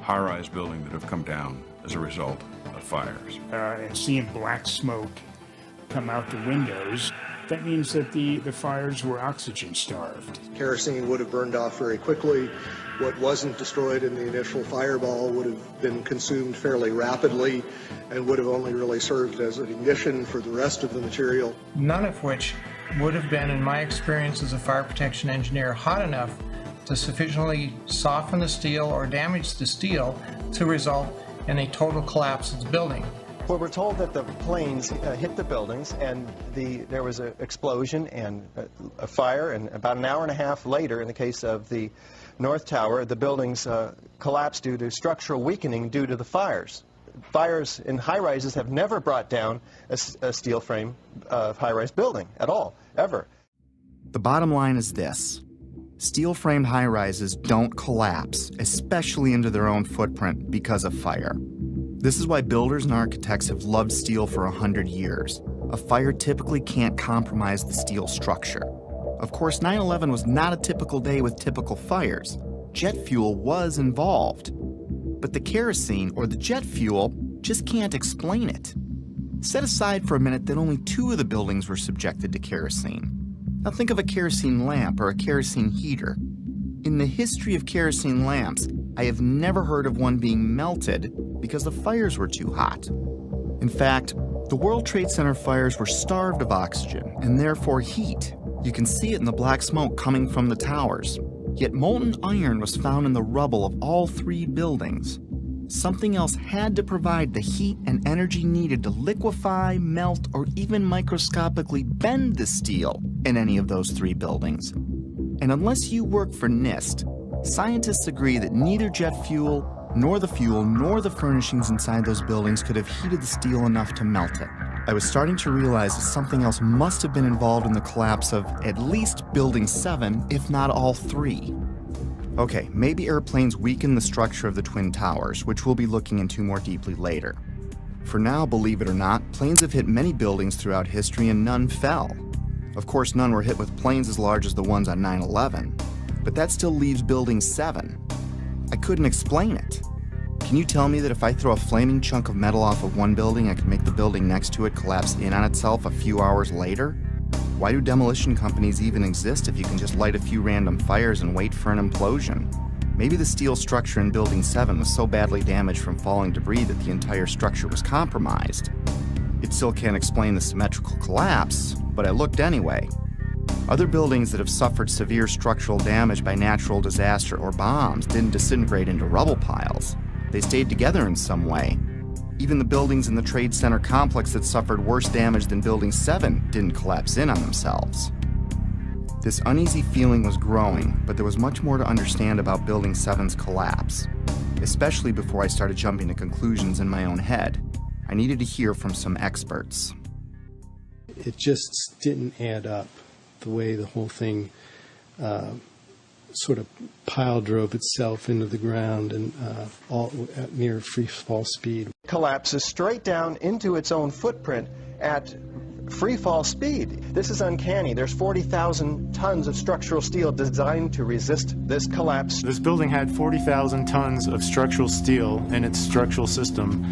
high-rise building that have come down as a result of fires. And seeing black smoke come out the windows, that means that the fires were oxygen starved. Kerosene would have burned off very quickly. What wasn't destroyed in the initial fireball would have been consumed fairly rapidly and would have only really served as an ignition for the rest of the material. None of which would have been, in my experience as a fire protection engineer, hot enough to sufficiently soften the steel or damage the steel to result and a total collapse of the building. Well, we're told that the planes hit the buildings and there was an explosion and a fire, and about an hour and a half later, in the case of the North Tower, the buildings collapsed due to structural weakening due to the fires. Fires in high-rises have never brought down a steel frame high-rise building at all, ever. The bottom line is this. Steel-framed high-rises don't collapse, especially into their own footprint, because of fire. This is why builders and architects have loved steel for 100 years. A fire typically can't compromise the steel structure. Of course, 9/11 was not a typical day with typical fires. Jet fuel was involved. But the kerosene, or the jet fuel, just can't explain it. Set aside for a minute that only 2 of the buildings were subjected to kerosene. Now think of a kerosene lamp or a kerosene heater. In the history of kerosene lamps, I have never heard of one being melted because the fires were too hot. In fact, the World Trade Center fires were starved of oxygen and therefore heat. You can see it in the black smoke coming from the towers. Yet molten iron was found in the rubble of all 3 buildings. Something else had to provide the heat and energy needed to liquefy, melt, or even microscopically bend the steel in any of those 3 buildings. And unless you work for NIST, scientists agree that neither jet fuel, nor the furnishings inside those buildings could have heated the steel enough to melt it. I was starting to realize that something else must have been involved in the collapse of at least Building 7, if not all 3. Okay, maybe airplanes weakened the structure of the Twin Towers, which we'll be looking into more deeply later. For now, believe it or not, planes have hit many buildings throughout history and none fell. Of course, none were hit with planes as large as the ones on 9/11, but that still leaves Building 7. I couldn't explain it. Can you tell me that if I throw a flaming chunk of metal off of one building, I can make the building next to it collapse in on itself a few hours later? Why do demolition companies even exist if you can just light a few random fires and wait for an implosion? Maybe the steel structure in Building 7 was so badly damaged from falling debris that the entire structure was compromised. It still can't explain the symmetrical collapse, but I looked anyway. Other buildings that have suffered severe structural damage by natural disaster or bombs didn't disintegrate into rubble piles. They stayed together in some way. Even the buildings in the Trade Center complex that suffered worse damage than Building 7 didn't collapse in on themselves. This uneasy feeling was growing, but there was much more to understand about Building 7's collapse, especially before I started jumping to conclusions in my own head. I needed to hear from some experts. It just didn't add up, the way the whole thing sort of pile drove itself into the ground and all at near free fall speed. Collapses straight down into its own footprint at free fall speed. This is uncanny. There's 40,000 tons of structural steel designed to resist this collapse. This building had 40,000 tons of structural steel in its structural system,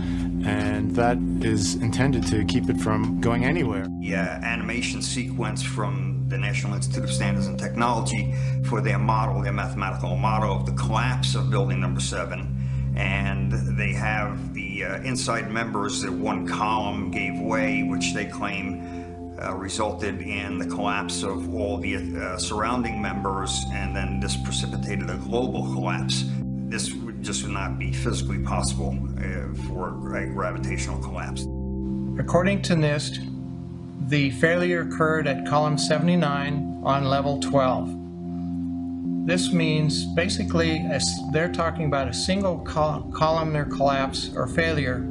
and that is intended to keep it from going anywhere. The animation sequence from the National Institute of Standards and Technology for their model, their mathematical model of the collapse of Building Number 7. And they have the inside members, that one column gave way, which they claim resulted in the collapse of all the surrounding members, and then this precipitated a global collapse. This would just not be physically possible for a gravitational collapse. According to NIST, the failure occurred at column 79 on level 12. This means basically they're talking about a single columnar collapse or failure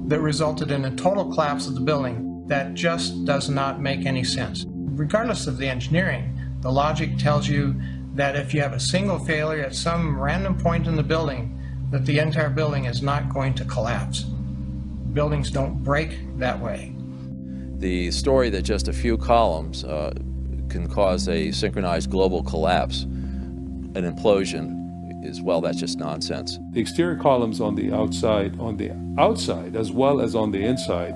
that resulted in a total collapse of the building. That just does not make any sense. Regardless of the engineering, the logic tells you that if you have a single failure at some random point in the building, that the entire building is not going to collapse. Buildings don't break that way. The story that just a few columns can cause a synchronized global collapse, an implosion, is, well, that's just nonsense. The exterior columns on the outside as well as on the inside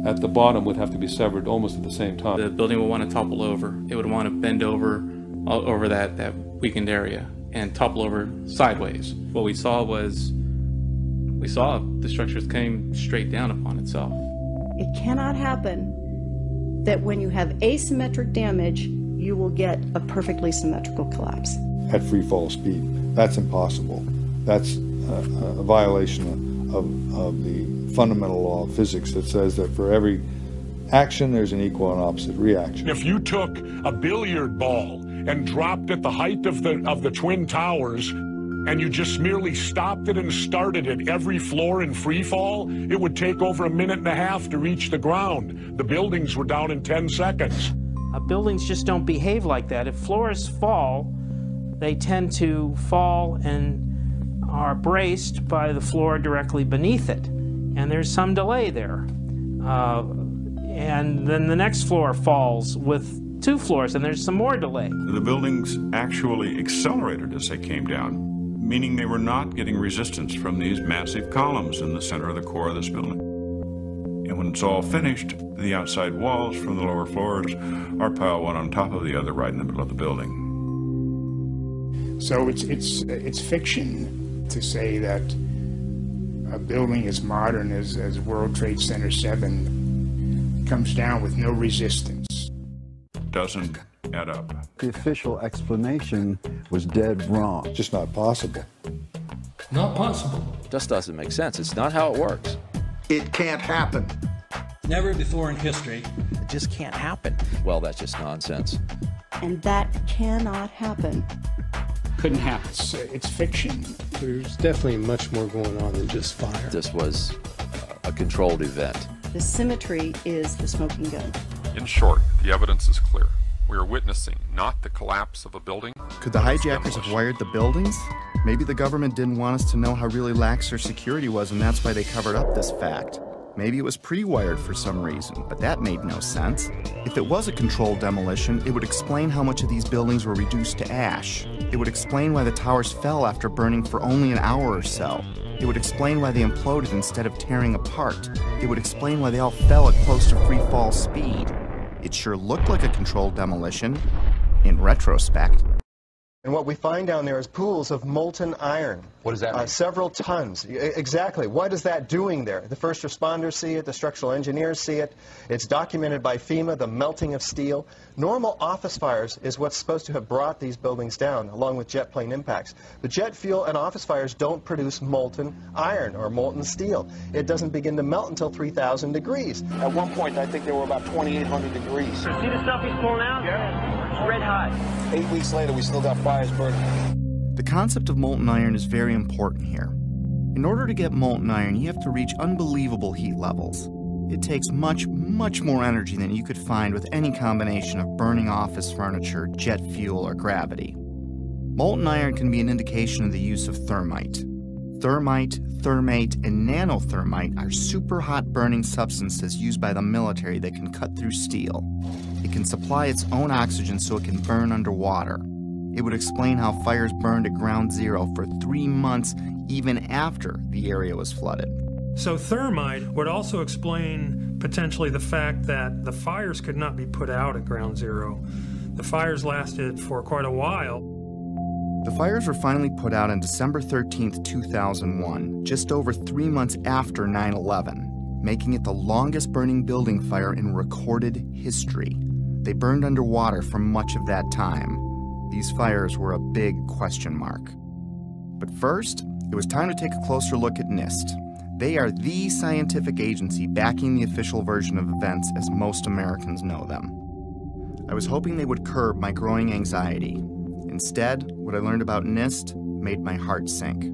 at the bottom would have to be severed almost at the same time. The building would want to topple over. It would want to bend over that weakened area and topple over sideways. What we saw was, the structures came straight down upon itself. It cannot happen that when you have asymmetric damage, you will get a perfectly symmetrical collapse. At free fall speed. That's impossible. That's a violation of the fundamental law of physics that says that for every action, there's an equal and opposite reaction. If you took a billiard ball and dropped at the height of the Twin Towers, and you just merely stopped it and started at every floor in free fall, it would take over 1.5 minutes to reach the ground. The buildings were down in 10 seconds. Buildings just don't behave like that. If floors fall, they tend to fall and are braced by the floor directly beneath it. And there's some delay there. And then the next floor falls with 2 floors, and there's some more delay. The buildings actually accelerated as they came down, meaning they were not getting resistance from these massive columns in the center of the core of this building. And when it's all finished, the outside walls from the lower floors are piled one on top of the other right in the middle of the building. So it's fiction to say that a building as modern as World Trade Center 7 comes down with no resistance. Doesn't add up. The official explanation was dead wrong. Just not possible. Not possible. Just doesn't make sense. It's not how it works. It can't happen. Never before in history. It just can't happen. Well, that's just nonsense. And that cannot happen. Couldn't happen. It's fiction. There's definitely much more going on than just fire. This was a controlled event. The symmetry is the smoking gun. In short, the evidence is clear. We are witnessing not the collapse of a building. Could the hijackers have wired the buildings? Maybe the government didn't want us to know how really lax their security was, and that's why they covered up this fact. Maybe it was pre-wired for some reason, but that made no sense. If it was a controlled demolition, it would explain how much of these buildings were reduced to ash. It would explain why the towers fell after burning for only an hour or so. It would explain why they imploded instead of tearing apart. It would explain why they all fell at close to free fall speed. It sure looked like a controlled demolition, in retrospect. And what we find down there is pools of molten iron. What does that mean? Several tons. Exactly. What is that doing there? The first responders see it. The structural engineers see it. It's documented by FEMA, the melting of steel. Normal office fires is what's supposed to have brought these buildings down, along with jet plane impacts. But jet fuel and office fires don't produce molten iron or molten steel. It doesn't begin to melt until 3,000 degrees. At one point, I think there were about 2,800 degrees. See the stuff he's pulling out? Yeah. It's red hot. 8 weeks later, we still got fires burning. The concept of molten iron is very important here. In order to get molten iron, you have to reach unbelievable heat levels. It takes much, much more energy than you could find with any combination of burning office furniture, jet fuel, or gravity. Molten iron can be an indication of the use of thermite. Thermite, thermate, and nanothermite are super hot burning substances used by the military that can cut through steel. It can supply its own oxygen so it can burn underwater. It would explain how fires burned at ground zero for 3 months even after the area was flooded. So thermite would also explain potentially the fact that the fires could not be put out at ground zero. The fires lasted for quite a while. The fires were finally put out on December 13th, 2001, just over 3 months after 9/11, making it the longest burning building fire in recorded history. They burned underwater for much of that time. These fires were a big question mark. But first, it was time to take a closer look at NIST. They are the scientific agency backing the official version of events as most Americans know them. I was hoping they would curb my growing anxiety. Instead, what I learned about NIST made my heart sink.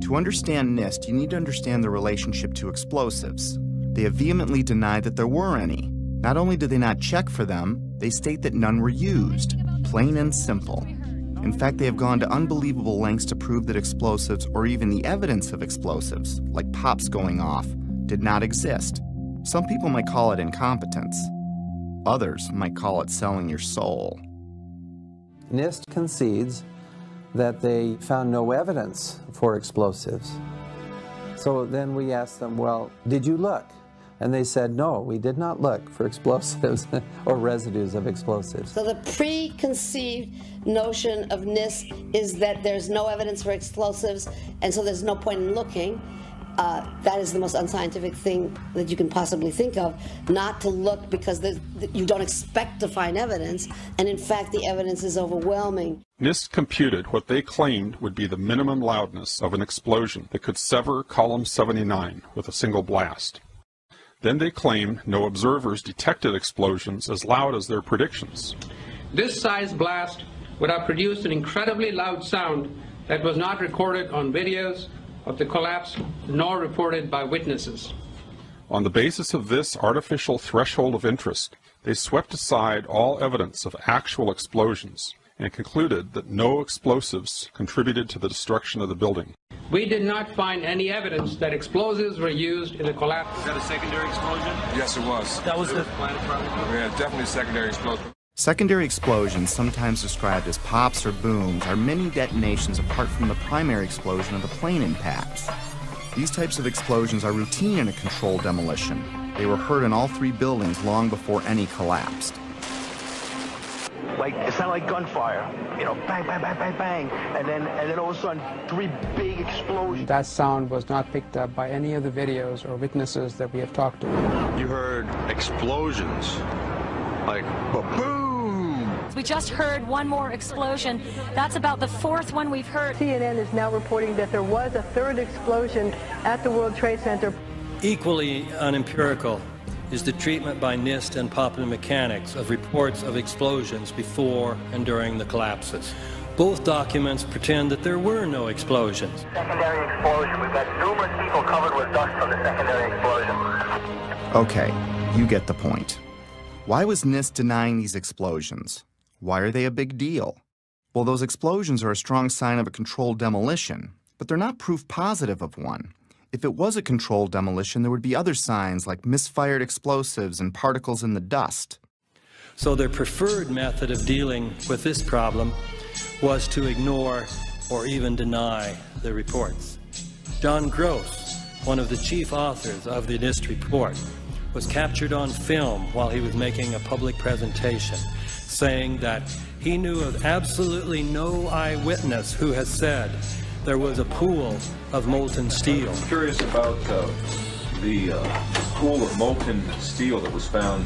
To understand NIST, you need to understand the relationship to explosives. They have vehemently denied that there were any. Not only do they not check for them, they state that none were used. Plain and simple. In fact, they have gone to unbelievable lengths to prove that explosives, or even the evidence of explosives, like pops going off, did not exist. Some people might call it incompetence. Others might call it selling your soul. NIST concedes that they found no evidence for explosives. So then we asked them, well, did you look? And they said, no, we did not look for explosives or residues of explosives. So the preconceived notion of NIST is that there's no evidence for explosives, and so there's no point in looking. that is the most unscientific thing that you can possibly think of, not to look because you don't expect to find evidence, and in fact the evidence is overwhelming. NIST computed what they claimed would be the minimum loudness of an explosion that could sever column 79 with a single blast. Then they claimed no observers detected explosions as loud as their predictions. This size blast would have produced an incredibly loud sound that was not recorded on videos of the collapse nor reported by witnesses. On the basis of this artificial threshold of interest, they swept aside all evidence of actual explosions and concluded that no explosives contributed to the destruction of the building. We did not find any evidence that explosives were used in the collapse. Is that a secondary explosion? Yes, it was. That was the... Yeah, definitely a secondary explosion. Secondary explosions, sometimes described as pops or booms, are mini detonations apart from the primary explosion of the plane impacts. These types of explosions are routine in a controlled demolition. They were heard in all 3 buildings long before any collapsed. Like, it sounded like gunfire, you know, bang, bang, bang, bang, bang, and then all of a sudden, 3 big explosions. That sound was not picked up by any of the videos or witnesses that we have talked to. You heard explosions, like boom. We just heard one more explosion. That's about the 4th one we've heard. CNN is now reporting that there was a 3rd explosion at the World Trade Center. Equally unempirical is the treatment by NIST and Popular Mechanics of reports of explosions before and during the collapses. Both documents pretend that there were no explosions. Secondary explosion. We've got numerous people covered with dust from the secondary explosion. Okay, you get the point. Why was NIST denying these explosions? Why are they a big deal? Well, those explosions are a strong sign of a controlled demolition, but they're not proof positive of one. If it was a controlled demolition, there would be other signs like misfired explosives and particles in the dust. So their preferred method of dealing with this problem was to ignore or even deny the reports. John Gross, one of the chief authors of the NIST report, was captured on film while he was making a public presentation, saying that he knew of absolutely no eyewitness who has said there was a pool of molten steel. I'm curious about the pool of molten steel that was found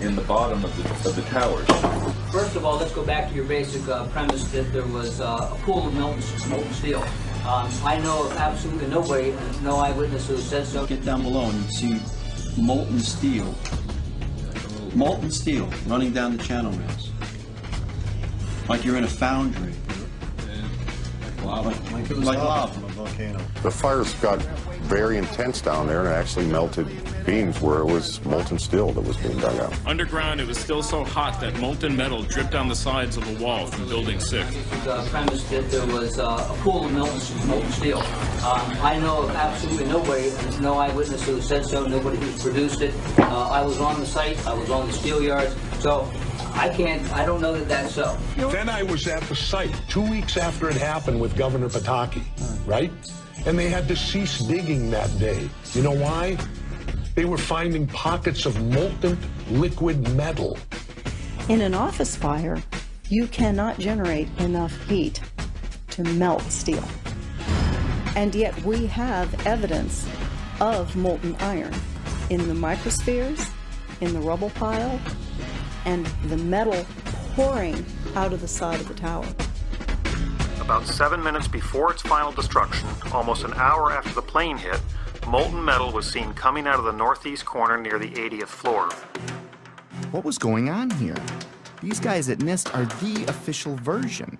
in the bottom of the towers. First of all, let's go back to your basic premise that there was a pool of molten steel. I know of absolutely nobody, no eyewitness who said so. Get down below and you see molten steel running down the channel rails, like you're in a foundry. Like it was lava from a volcano. The fires got very intense down there and it actually melted beams where it was molten steel that was being dug out. Underground, it was still so hot that molten metal dripped down the sides of the wall from Building 6. The premise that there was a pool of molten steel. I know of absolutely nobody, no eyewitness who said so, nobody who produced it. I was on the site, I was on the steel yards, so I don't know that that's so. Then I was at the site 2 weeks after it happened with Governor Pataki, right? And they had to cease digging that day. You know why? They were finding pockets of molten liquid metal. In an office fire, you cannot generate enough heat to melt steel. And yet we have evidence of molten iron in the microspheres, in the rubble pile, and the metal pouring out of the side of the tower. About 7 minutes before its final destruction, almost an hour after the plane hit, molten metal was seen coming out of the northeast corner near the 80th floor. What was going on here? These guys at NIST are the official version.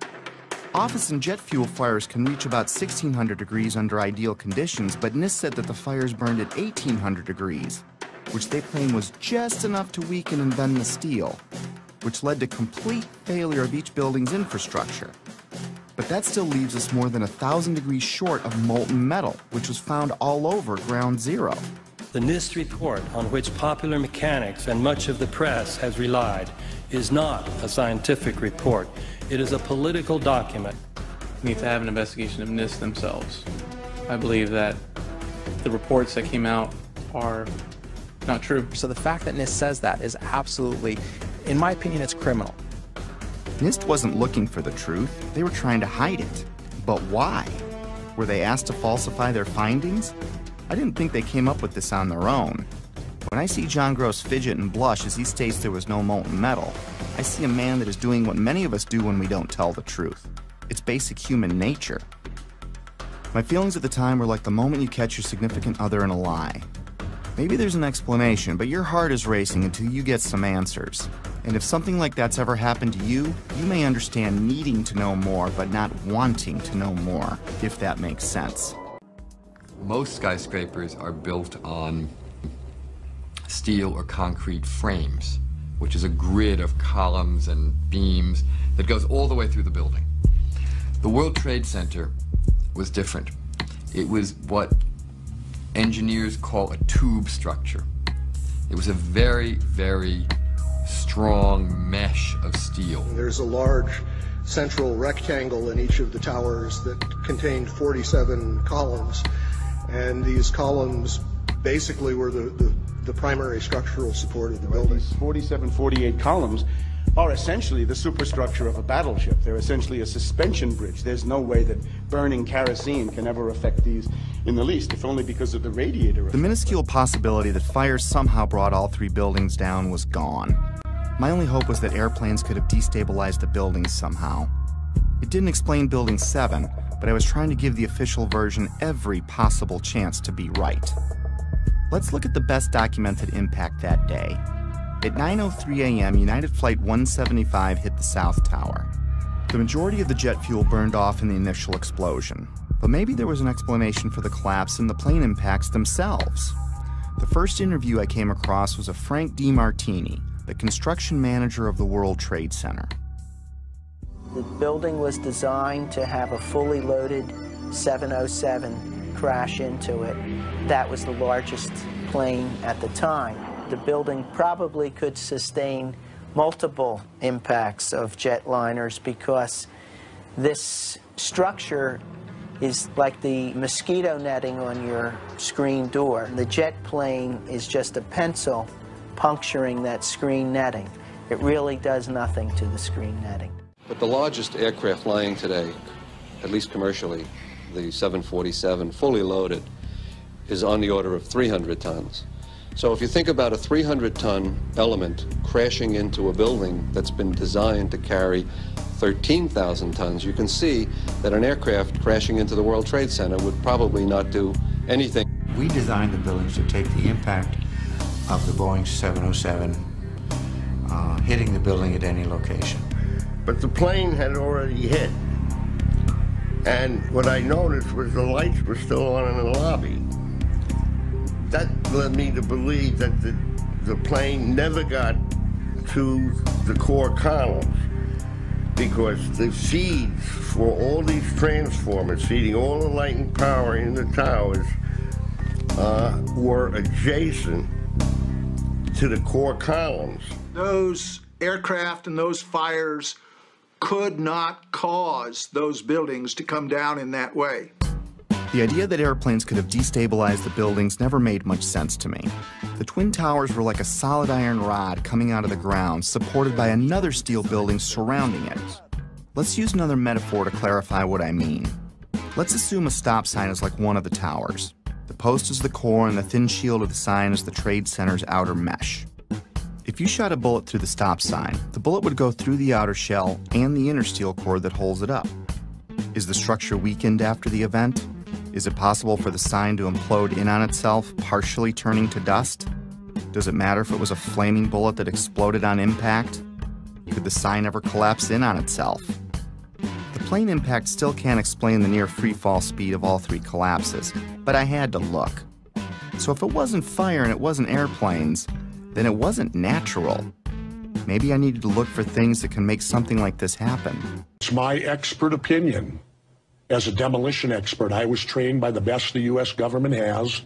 Office and jet fuel fires can reach about 1,600 degrees under ideal conditions, but NIST said that the fires burned at 1,800 degrees, which they claim was just enough to weaken and bend the steel, which led to complete failure of each building's infrastructure. But that still leaves us more than 1,000 degrees short of molten metal, which was found all over Ground Zero. The NIST report, on which Popular Mechanics and much of the press has relied, is not a scientific report. It is a political document. We need to have an investigation of NIST themselves. I believe that the reports that came out are not true. So the fact that NIST says that is absolutely, in my opinion, it's criminal. NIST wasn't looking for the truth. They were trying to hide it. But why? Were they asked to falsify their findings? I didn't think they came up with this on their own. When I see John Gross fidget and blush as he states there was no molten metal, I see a man that is doing what many of us do when we don't tell the truth. It's basic human nature. My feelings at the time were like the moment you catch your significant other in a lie. Maybe there's an explanation, but your heart is racing until you get some answers. And if something like that's ever happened to you, you may understand needing to know more, but not wanting to know more, if that makes sense. Most skyscrapers are built on steel or concrete frames, which is a grid of columns and beams that goes all the way through the building. The World Trade Center was different. It was what engineers call a tube structure. It was a very, very strong mesh of steel. There's a large central rectangle in each of the towers that contained 47 columns, and these columns basically were the primary structural support of the building. These 47, 48 columns are essentially the superstructure of a battleship. They're essentially a suspension bridge. There's no way that burning kerosene can ever affect these in the least, if only because of the radiator effect. The minuscule possibility that fire somehow brought all three buildings down was gone. My only hope was that airplanes could have destabilized the buildings somehow. It didn't explain Building 7, but I was trying to give the official version every possible chance to be right. Let's look at the best documented impact that day. At 9:03 a.m., United Flight 175 hit the South Tower. The majority of the jet fuel burned off in the initial explosion, but maybe there was an explanation for the collapse in the plane impacts themselves. The first interview I came across was of Frank DiMartini, the construction manager of the World Trade Center. The building was designed to have a fully loaded 707 crash into it. That was the largest plane at the time. The building probably could sustain multiple impacts of jetliners because this structure is like the mosquito netting on your screen door. The jet plane is just a pencil puncturing that screen netting. It really does nothing to the screen netting. But the largest aircraft flying today, at least commercially, the 747, fully loaded, is on the order of 300 tons. So if you think about a 300-ton element crashing into a building that's been designed to carry 13,000 tons, you can see that an aircraft crashing into the World Trade Center would probably not do anything. We designed the buildings to take the impact of the Boeing 707 hitting the building at any location. But the plane had already hit. And what I noticed was the lights were still on in the lobby. That led me to believe that the plane never got to the core columns because the feeds for all these transformers feeding all the light and power in the towers were adjacent to the core columns. Those aircraft and those fires could not cause those buildings to come down in that way. The idea that airplanes could have destabilized the buildings never made much sense to me. The Twin Towers were like a solid iron rod coming out of the ground, supported by another steel building surrounding it. Let's use another metaphor to clarify what I mean. Let's assume a stop sign is like one of the towers. The post is the core and the thin shield of the sign is the Trade Center's outer mesh. If you shot a bullet through the stop sign, the bullet would go through the outer shell and the inner steel core that holds it up. Is the structure weakened after the event? Is it possible for the sign to implode in on itself, partially turning to dust? Does it matter if it was a flaming bullet that exploded on impact? Could the sign ever collapse in on itself? The plane impact still can't explain the near free-fall speed of all three collapses, but I had to look. So if it wasn't fire and it wasn't airplanes, then it wasn't natural. Maybe I needed to look for things that can make something like this happen. It's my expert opinion. As a demolition expert, I was trained by the best the U.S. government has.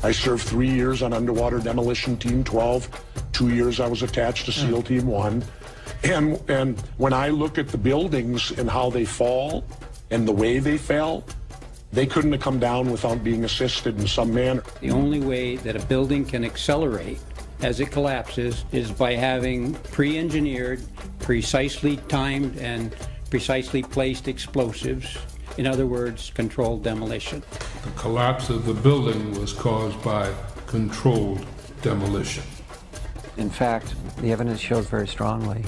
I served 3 years on Underwater Demolition Team 12. 2 years I was attached to SEAL Team 1. And when I look at the buildings and how they fall and the way they fell, they couldn't have come down without being assisted in some manner. The only way that a building can accelerate as it collapses is by having pre-engineered, precisely timed, and precisely placed explosives In other words, controlled demolition. The collapse of the building was caused by controlled demolition. In fact, the evidence shows very strongly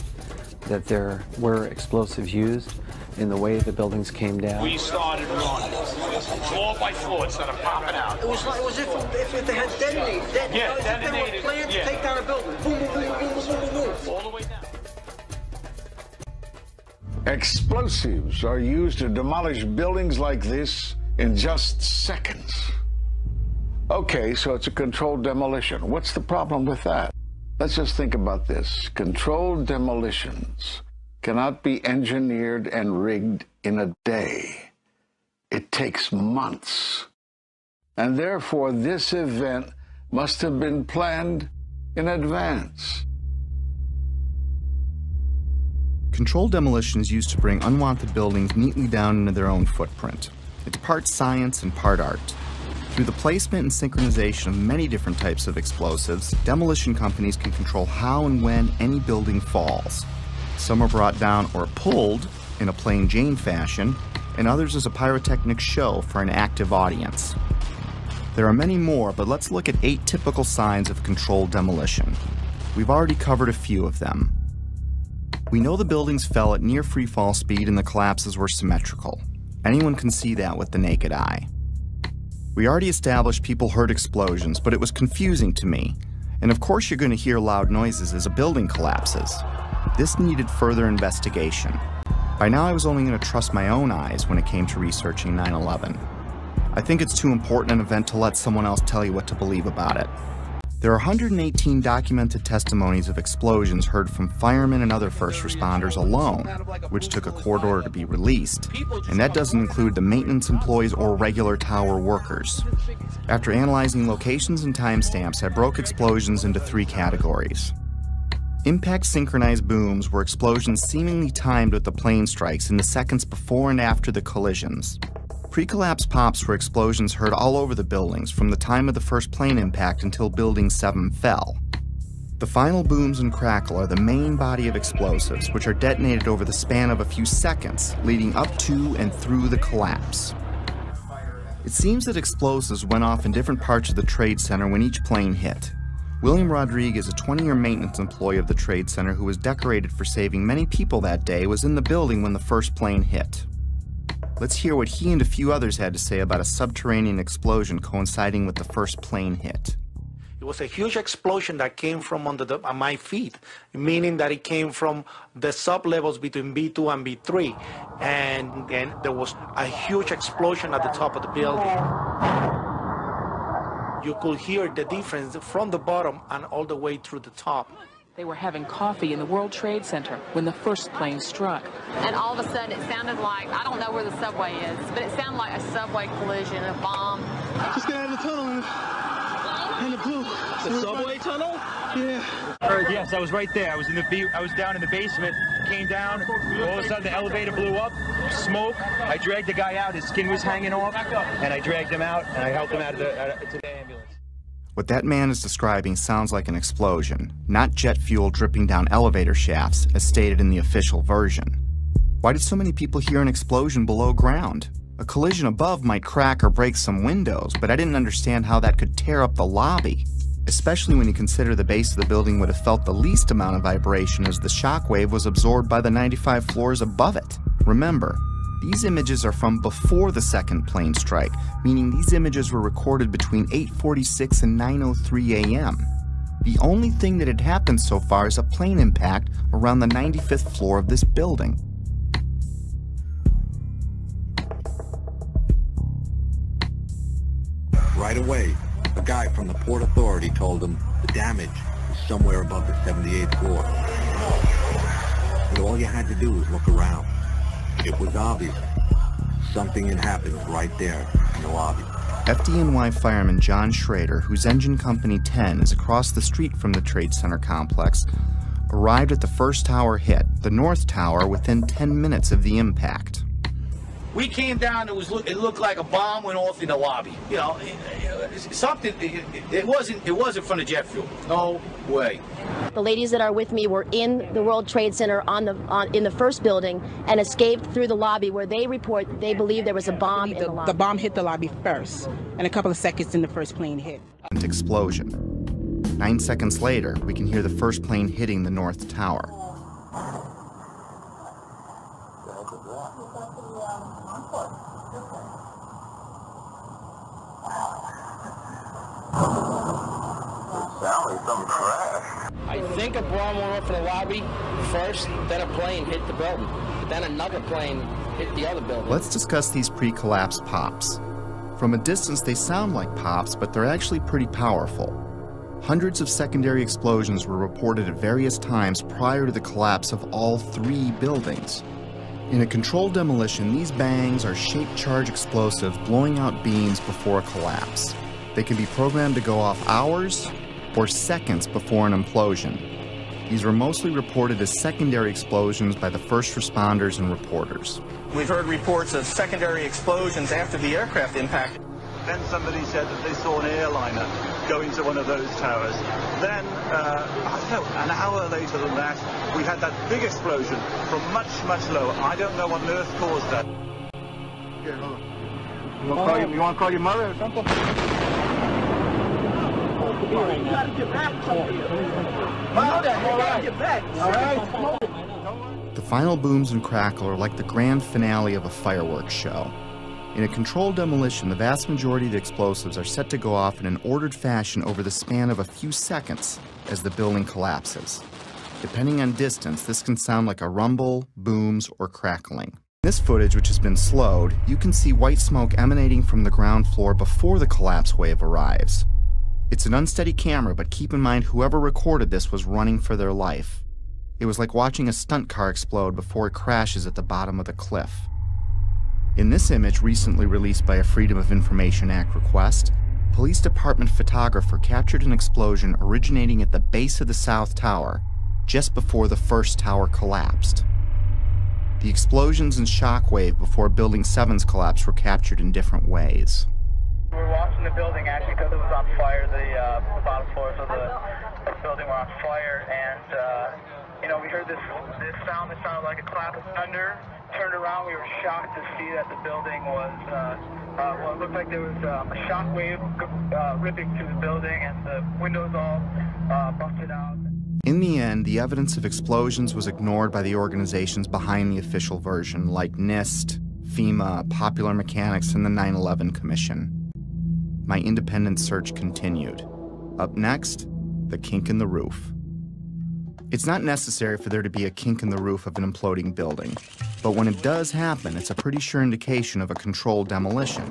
that there were explosives used in the way the buildings came down. We started running, floor by floor, instead of popping out. It was like if they had detonated. Yeah, detonated. They were planned to take down a building. Boom, boom, boom, boom, boom, boom, boom. All the way down. Explosives are used to demolish buildings like this in just seconds. Okay, so it's a controlled demolition. What's the problem with that? Let's just think about this. Controlled demolitions cannot be engineered and rigged in a day. It takes months. And therefore, this event must have been planned in advance. Controlled demolition is used to bring unwanted buildings neatly down into their own footprint. It's part science and part art. Through the placement and synchronization of many different types of explosives, demolition companies can control how and when any building falls. Some are brought down or pulled in a plain Jane fashion, and others as a pyrotechnic show for an active audience. There are many more, but let's look at 8 typical signs of controlled demolition. We've already covered a few of them. We know the buildings fell at near free-fall speed and the collapses were symmetrical. Anyone can see that with the naked eye. We already established people heard explosions, but it was confusing to me. And of course you're going to hear loud noises as a building collapses. This needed further investigation. By now I was only going to trust my own eyes when it came to researching 9/11. I think it's too important an event to let someone else tell you what to believe about it. There are 118 documented testimonies of explosions heard from firemen and other first responders alone, which took a court order to be released, and that doesn't include the maintenance employees or regular tower workers. After analyzing locations and timestamps, I broke explosions into 3 categories. Impact synchronized booms were explosions seemingly timed with the plane strikes in the seconds before and after the collisions. Pre-collapse pops were explosions heard all over the buildings from the time of the first plane impact until Building 7 fell. The final booms and crackle are the main body of explosives, which are detonated over the span of a few seconds, leading up to and through the collapse. It seems that explosives went off in different parts of the Trade Center when each plane hit. William Rodriguez, a 20-year maintenance employee of the Trade Center who was decorated for saving many people that day, was in the building when the first plane hit. Let's hear what he and a few others had to say about a subterranean explosion coinciding with the first plane hit. It was a huge explosion that came from under my feet, meaning that it came from the sub-levels between B2 and B3. And then there was a huge explosion at the top of the building. You could hear the difference from the bottom and all the way through the top. They were having coffee in the World Trade Center when the first plane struck. And all of a sudden it sounded like, I don't know where the subway is, but it sounded like a subway collision, a bomb. Just get out of the tunnel and the blue. The subway tunnel? Yeah. Yes, I was right there. I was down in the basement, came down, all of a sudden the elevator blew up, smoke. I dragged the guy out, his skin was hanging off, and I dragged him out and I helped him out to the ambulance. What that man is describing sounds like an explosion, not jet fuel dripping down elevator shafts, as stated in the official version. Why did so many people hear an explosion below ground? A collision above might crack or break some windows, but I didn't understand how that could tear up the lobby, especially when you consider the base of the building would have felt the least amount of vibration as the shockwave was absorbed by the 95 floors above it. Remember, these images are from before the second plane strike, meaning these images were recorded between 8:46 and 9:03 a.m. The only thing that had happened so far is a plane impact around the 95th floor of this building. Right away, a guy from the Port Authority told him the damage was somewhere above the 78th floor. And all you had to do was look around. It was obvious. Something had happened right there in the lobby. FDNY fireman John Schrader, whose engine company 10 is across the street from the Trade Center complex, arrived at the first tower hit, the North Tower, within 10 minutes of the impact. We came down, it looked like a bomb went off in the lobby. You know, something, it wasn't from the jet fuel. No way. The ladies that are with me were in the World Trade Center in the first building and escaped through the lobby where they report they believe there was a bomb in the lobby. The bomb hit the lobby first, and a couple of seconds in the first plane hit. Explosion. 9 seconds later, we can hear the first plane hitting the North Tower. I think a bomb went off in the lobby first, then a plane hit the building, then another plane hit the other building. Let's discuss these pre-collapse pops. From a distance, they sound like pops, but they're actually pretty powerful. Hundreds of secondary explosions were reported at various times prior to the collapse of all 3 buildings. In a controlled demolition, these bangs are shaped charge explosives blowing out beams before a collapse. They can be programmed to go off hours or seconds before an implosion. These were mostly reported as secondary explosions by the first responders and reporters. We've heard reports of secondary explosions after the aircraft impact. Then somebody said that they saw an airliner go into one of those towers. Then, I don't know, an hour later than that, we had that big explosion from much, much lower. I don't know what on earth caused that. Here, hold on. You want to call your mother or something? You gotta get back. Get back. All right. The final booms and crackle are like the grand finale of a fireworks show. In a controlled demolition, the vast majority of the explosives are set to go off in an ordered fashion over the span of a few seconds as the building collapses. Depending on distance, this can sound like a rumble, booms, or crackling. In this footage, which has been slowed, you can see white smoke emanating from the ground floor before the collapse wave arrives. It's an unsteady camera, but keep in mind whoever recorded this was running for their life. It was like watching a stunt car explode before it crashes at the bottom of the cliff. In this image, recently released by a Freedom of Information Act request, police department photographer captured an explosion originating at the base of the South Tower, just before the first tower collapsed. The explosions and shockwave before Building 7's collapse were captured in different ways. We're watching the building actually because it was on fire. The bottom floors of the building were on fire, and you know, we heard this sound that sounded like a clap of thunder. Turned around, we were shocked to see that the building was, well, it looked like there was a shock wave ripping through the building and the windows all busted out. In the end, the evidence of explosions was ignored by the organizations behind the official version, like NIST, FEMA, Popular Mechanics, and the 9/11 Commission. My independent search continued. Up next, the kink in the roof. It's not necessary for there to be a kink in the roof of an imploding building, but when it does happen, it's a pretty sure indication of a controlled demolition.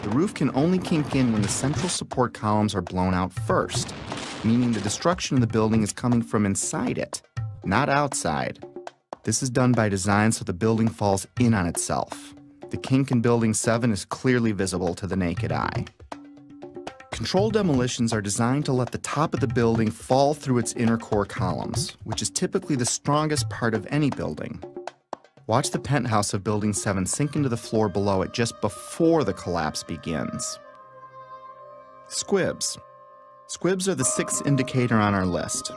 The roof can only kink in when the central support columns are blown out first, meaning the destruction of the building is coming from inside it, not outside. This is done by design so the building falls in on itself. The kink in Building 7 is clearly visible to the naked eye. Controlled demolitions are designed to let the top of the building fall through its inner core columns, which is typically the strongest part of any building. Watch the penthouse of Building 7 sink into the floor below it just before the collapse begins. Squibs. Squibs are the 6th indicator on our list.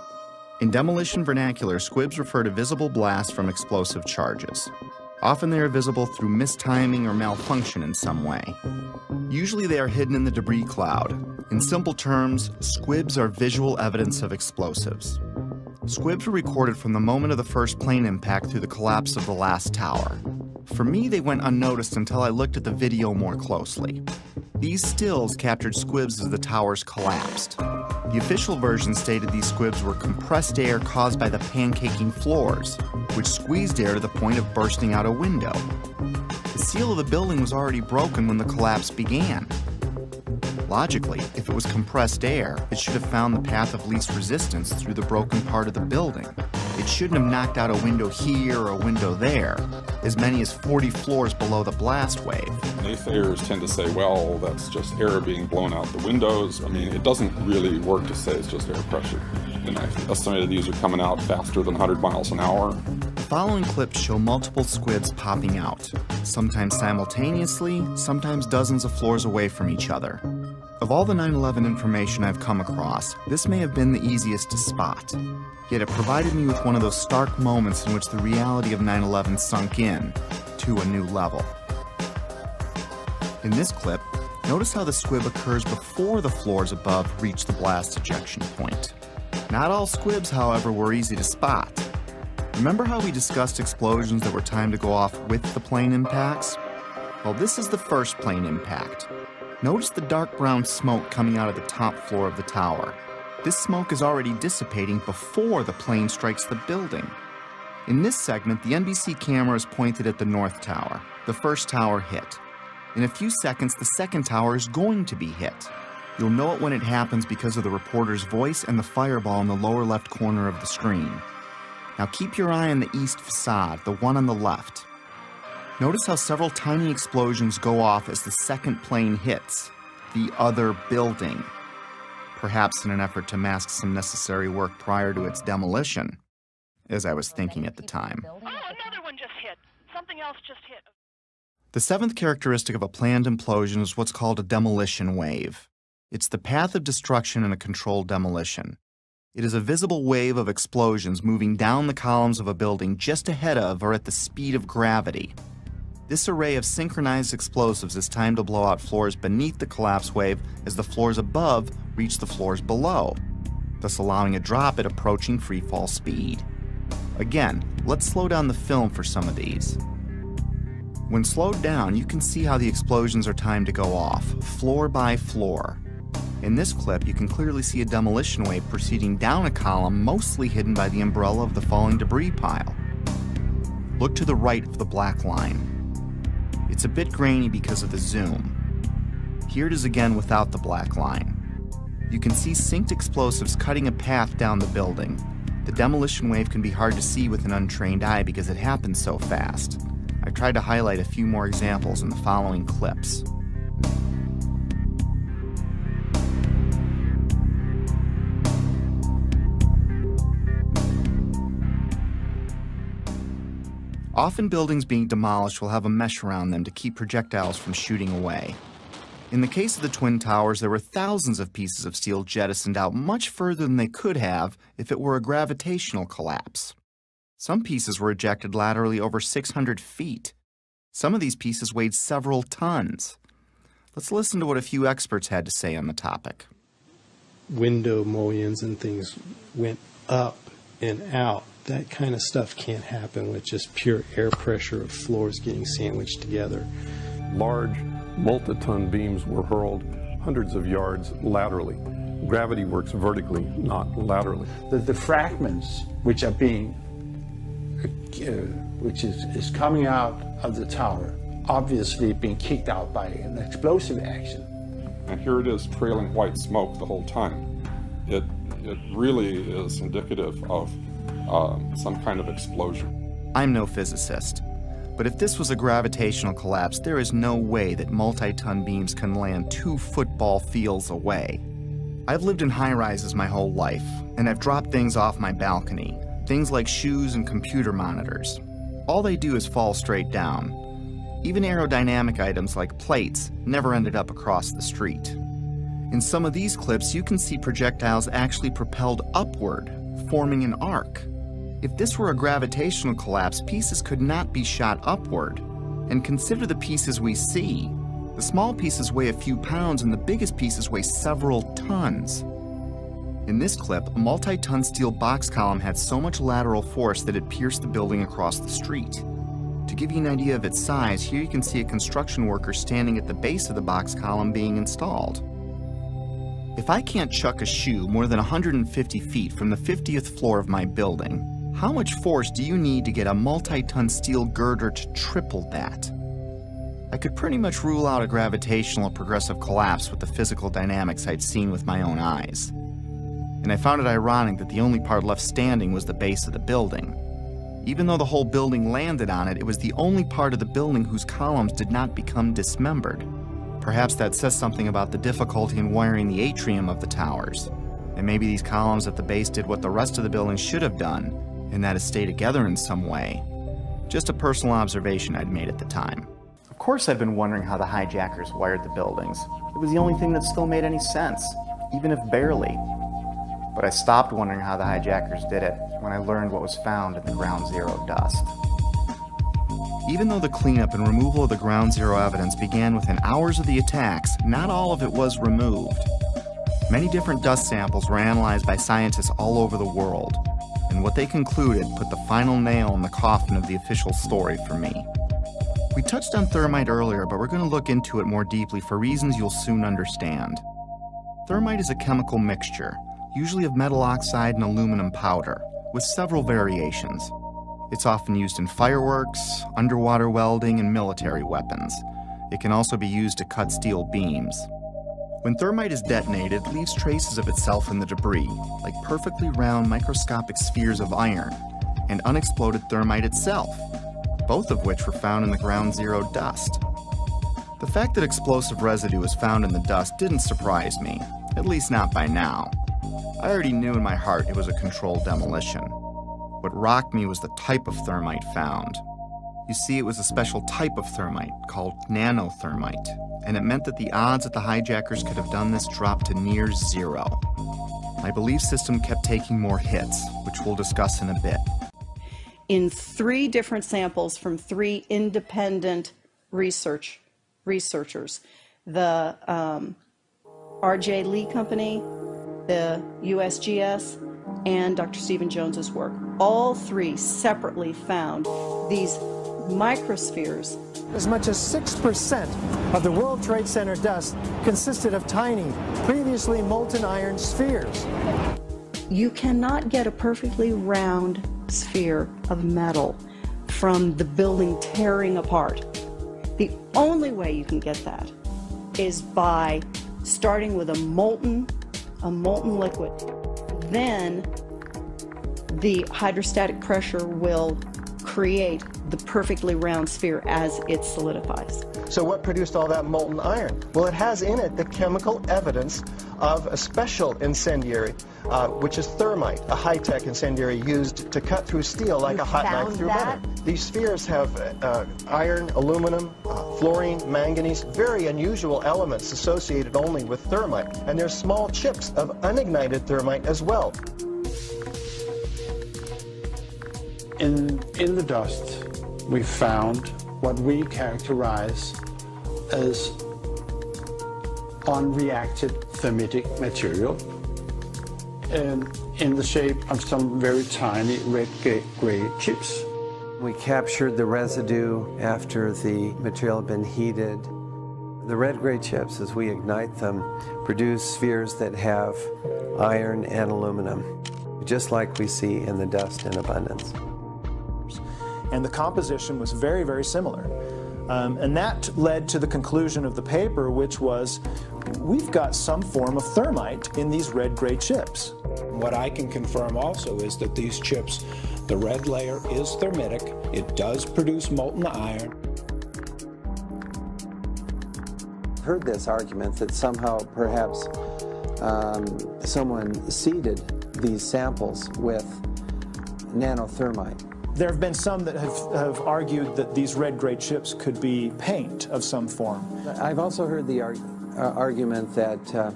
In demolition vernacular, squibs refer to visible blasts from explosive charges. Often they are visible through mistiming or malfunction in some way. Usually they are hidden in the debris cloud. In simple terms, squibs are visual evidence of explosives. Squibs were recorded from the moment of the first plane impact through the collapse of the last tower. For me, they went unnoticed until I looked at the video more closely. These stills captured squibs as the towers collapsed. The official version stated these squibs were compressed air caused by the pancaking floors, which squeezed air to the point of bursting out a window. The seal of the building was already broken when the collapse began. Logically, if it was compressed air, it should have found the path of least resistance through the broken part of the building. It shouldn't have knocked out a window here or a window there, as many as 40 floors below the blast wave. Naysayers tend to say, well, that's just air being blown out the windows. I mean, it doesn't really work to say it's just air pressure. And I estimated these are coming out faster than 100 miles an hour. following clips show multiple squibs popping out, sometimes simultaneously, sometimes dozens of floors away from each other. Of all the 9/11 information I've come across, this may have been the easiest to spot. Yet it provided me with one of those stark moments in which the reality of 9/11 sunk in to a new level. In this clip, notice how the squib occurs before the floors above reach the blast ejection point. Not all squibs, however, were easy to spot. Remember how we discussed explosions that were timed to go off with the plane impacts? Well, this is the first plane impact. Notice the dark brown smoke coming out of the top floor of the tower. This smoke is already dissipating before the plane strikes the building. In this segment, the NBC camera is pointed at the North Tower. The first tower hit. In a few seconds, the second tower is going to be hit. You'll know it when it happens because of the reporter's voice and the fireball in the lower left corner of the screen. Now keep your eye on the east facade, the one on the left. Notice how several tiny explosions go off as the second plane hits the other building, perhaps in an effort to mask some necessary work prior to its demolition, as I was thinking at the time. Oh, another one just hit. Something else just hit. The seventh characteristic of a planned implosion is what's called a demolition wave. It's the path of destruction in a controlled demolition. It is a visible wave of explosions moving down the columns of a building just ahead of or at the speed of gravity. This array of synchronized explosives is timed to blow out floors beneath the collapse wave as the floors above reach the floors below, thus allowing a drop at approaching freefall speed. Again, let's slow down the film for some of these. When slowed down, you can see how the explosions are timed to go off, floor by floor. In this clip, you can clearly see a demolition wave proceeding down a column mostly hidden by the umbrella of the falling debris pile. Look to the right of the black line. It's a bit grainy because of the zoom. Here it is again without the black line. You can see synced explosives cutting a path down the building. The demolition wave can be hard to see with an untrained eye because it happens so fast. I've tried to highlight a few more examples in the following clips. Often buildings being demolished will have a mesh around them to keep projectiles from shooting away. In the case of the Twin Towers, there were thousands of pieces of steel jettisoned out much further than they could have if it were a gravitational collapse. Some pieces were ejected laterally over 600 feet. Some of these pieces weighed several tons. Let's listen to what a few experts had to say on the topic. Window mullions and things went up and out. That kind of stuff can't happen with just pure air pressure of floors getting sandwiched together. Large multi-ton beams were hurled hundreds of yards laterally. Gravity works vertically, not laterally. The fragments which are being, which is coming out of the tower, obviously being kicked out by an explosive action. And here it is trailing white smoke the whole time. It really is indicative of some kind of explosion. I'm no physicist, but if this was a gravitational collapse, there is no way that multi-ton beams can land 2 football fields away. I've lived in high-rises my whole life, and I've dropped things off my balcony, things like shoes and computer monitors. All they do is fall straight down. Even aerodynamic items like plates never ended up across the street. In some of these clips, you can see projectiles actually propelled upward, forming an arc. If this were a gravitational collapse, pieces could not be shot upward. And consider the pieces we see. The small pieces weigh a few pounds and the biggest pieces weigh several tons. In this clip, a multi-ton steel box column had so much lateral force that it pierced the building across the street. To give you an idea of its size, here you can see a construction worker standing at the base of the box column being installed. If I can't chuck a shoe more than 150 feet from the 50th floor of my building, how much force do you need to get a multi-ton steel girder to triple that? I could pretty much rule out a gravitational or progressive collapse with the physical dynamics I'd seen with my own eyes. And I found it ironic that the only part left standing was the base of the building. Even though the whole building landed on it, it was the only part of the building whose columns did not become dismembered. Perhaps that says something about the difficulty in wiring the atrium of the towers. And maybe these columns at the base did what the rest of the building should have done, and that is stay together in some way. Just a personal observation I'd made at the time. Of course I'd been wondering how the hijackers wired the buildings. It was the only thing that still made any sense, even if barely. But I stopped wondering how the hijackers did it when I learned what was found in the Ground Zero dust. Even though the cleanup and removal of the Ground Zero evidence began within hours of the attacks, not all of it was removed. Many different dust samples were analyzed by scientists all over the world, and what they concluded put the final nail in the coffin of the official story for me. We touched on thermite earlier, but we're going to look into it more deeply for reasons you'll soon understand. Thermite is a chemical mixture, usually of metal oxide and aluminum powder, with several variations. It's often used in fireworks, underwater welding, and military weapons. It can also be used to cut steel beams. When thermite is detonated, it leaves traces of itself in the debris, like perfectly round microscopic spheres of iron, and unexploded thermite itself, both of which were found in the Ground Zero dust. The fact that explosive residue was found in the dust didn't surprise me, at least not by now. I already knew in my heart it was a controlled demolition. What rocked me was the type of thermite found. You see, it was a special type of thermite called nanothermite, and it meant that the odds that the hijackers could have done this dropped to near zero. My belief system kept taking more hits, which we'll discuss in a bit. In 3 different samples from 3 independent researchers, the R.J. Lee Company, the USGS, and Dr. Stephen Jones's work. All 3 separately found these microspheres. As much as 6% of the World Trade Center dust consisted of tiny, previously molten iron spheres. You cannot get a perfectly round sphere of metal from the building tearing apart. The only way you can get that is by starting with a molten liquid. Then the hydrostatic pressure will create the perfectly round sphere as it solidifies. So what produced all that molten iron? Well, it has in it the chemical evidence of a special incendiary, which is thermite, a high-tech incendiary used to cut through steel like a hot knife through butter. These spheres have iron, aluminum, fluorine, manganese, very unusual elements associated only with thermite. And there's small chips of unignited thermite as well. In the dust, we found what we characterize as unreacted thermitic material in the shape of some very tiny red-gray chips. We captured the residue after the material had been heated. The red-gray chips, as we ignite them, produce spheres that have iron and aluminum, just like we see in the dust in abundance. And the composition was very, very similar. And that led to the conclusion of the paper, which was, we've got some form of thermite in these red-gray chips. What I can confirm also is that these chips, the red layer is thermitic. It does produce molten iron. I've heard this argument that somehow perhaps someone seeded these samples with nanothermite. There have been some that have argued that these red-gray chips could be paint of some form. I've also heard the argument that